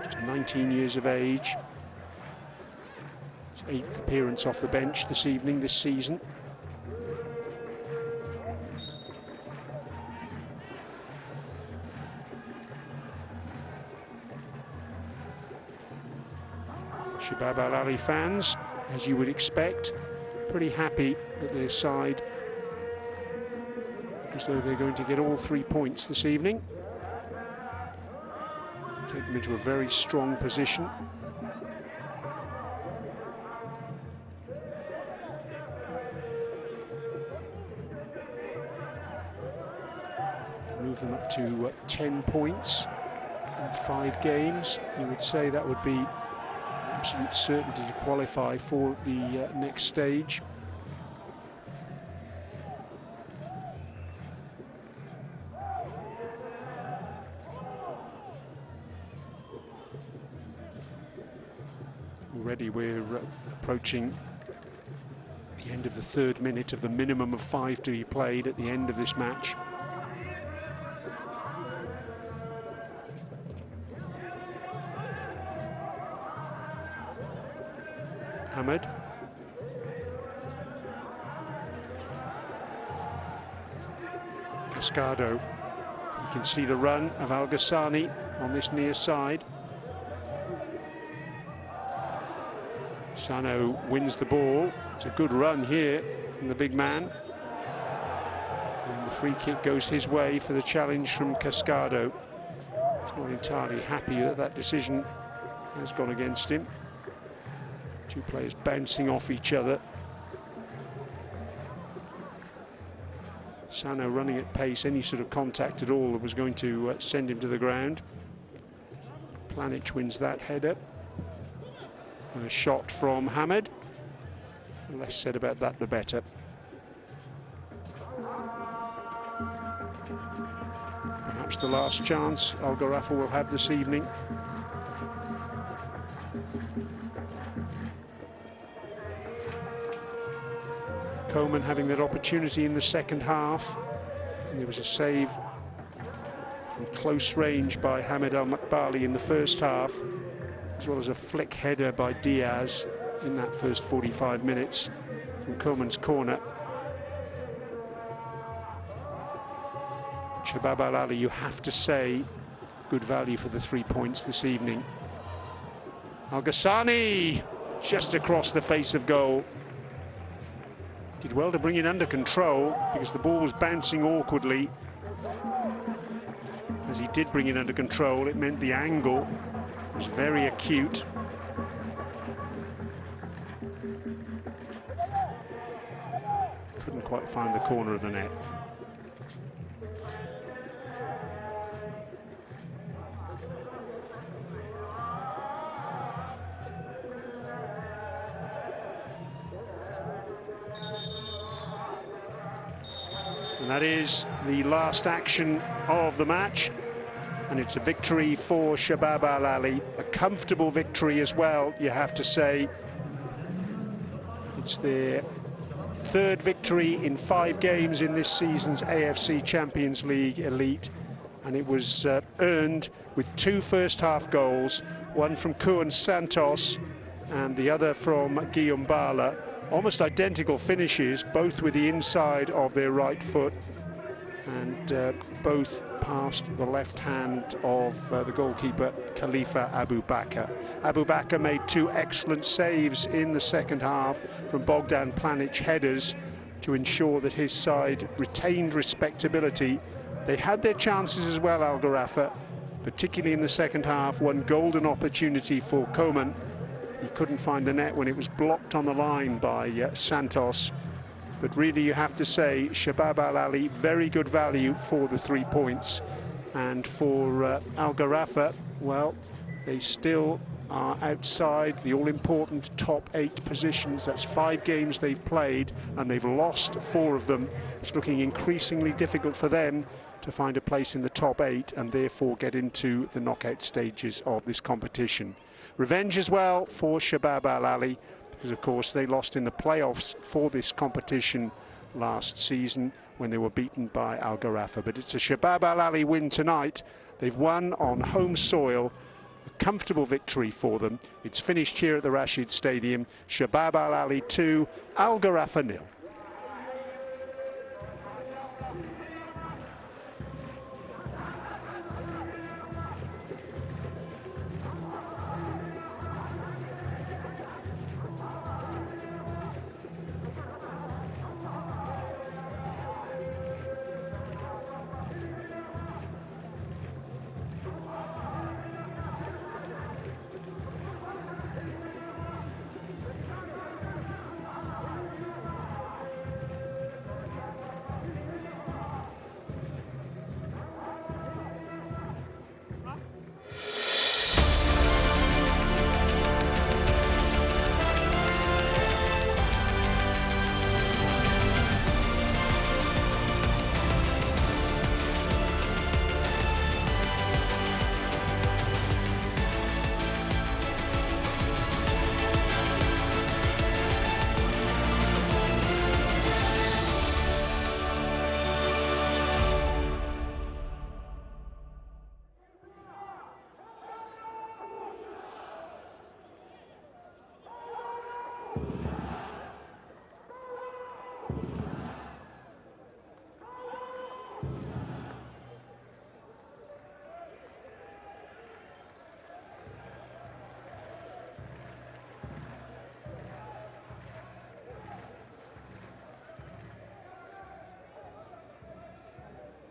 Just 19 years of age. His 8th appearance off the bench this evening, this season. Shabab Al Ahli fans, as you would expect, pretty happy that their side, as though they're going to get all 3 points this evening. Take them into a very strong position. Move them up to 10 points in 5 games. You would say that would be absolute certainty to qualify for the next stage. Already we're approaching the end of the 3rd minute of the minimum of 5 to be played at the end of this match. Hamad. Cascado. You can see the run of Al Ghassani on this near side. Sano wins the ball. It's a good run here from the big man. And the free kick goes his way for the challenge from Cascado. He's not entirely happy that that decision has gone against him. 2 players bouncing off each other. Sano running at pace, any sort of contact at all that was going to send him to the ground. Planic wins that header. And a shot from Hamid. The less said about that, the better. Perhaps the last chance Al Gharafa will have this evening. Coman having that opportunity in the second half. And there was a save from close range by Hamid Al-Makbali in the first half, as well as a flick header by Diaz in that first 45 minutes from Coman's corner. Shabab Al Ahli, you have to say, good value for the 3 points this evening. Al Ghassani just across the face of goal. Did well to bring it under control because the ball was bouncing awkwardly. As he did bring it under control, it meant the angle was very acute. Couldn't quite find the corner of the net. And that is the last action of the match, and it's a victory for Shabab Al Ahli, a comfortable victory as well, you have to say. It's their third victory in 5 games in this season's AFC Champions League Elite, and it was earned with 2 first-half goals, one from Kuan Santos and the other from Guillaume Bala. Almost identical finishes, both with the inside of their right foot, and both past the left hand of the goalkeeper Khalifa Abu Bakr. Abu Bakr made 2 excellent saves in the second half from Bogdan Planic headers to ensure that his side retained respectability. They had their chances as well, Al Gharafa, particularly in the second half. One golden opportunity for Coman. He couldn't find the net when it was blocked on the line by Santos. But really, you have to say, Shabab Al Ahli, very good value for the 3 points. And for Al Gharafa, well, they still are outside the all-important top 8 positions. That's 5 games they've played, and they've lost 4 of them. It's looking increasingly difficult for them to find a place in the top 8 and therefore get into the knockout stages of this competition. Revenge as well for Shabab Al Ahli, because of course they lost in the playoffs for this competition last season when they were beaten by Al Gharafa. But it's a Shabab Al Ahli win tonight. They've won on home soil, a comfortable victory for them. It's finished here at the Rashid Stadium. Shabab Al Ahli 2, Al Gharafa 0.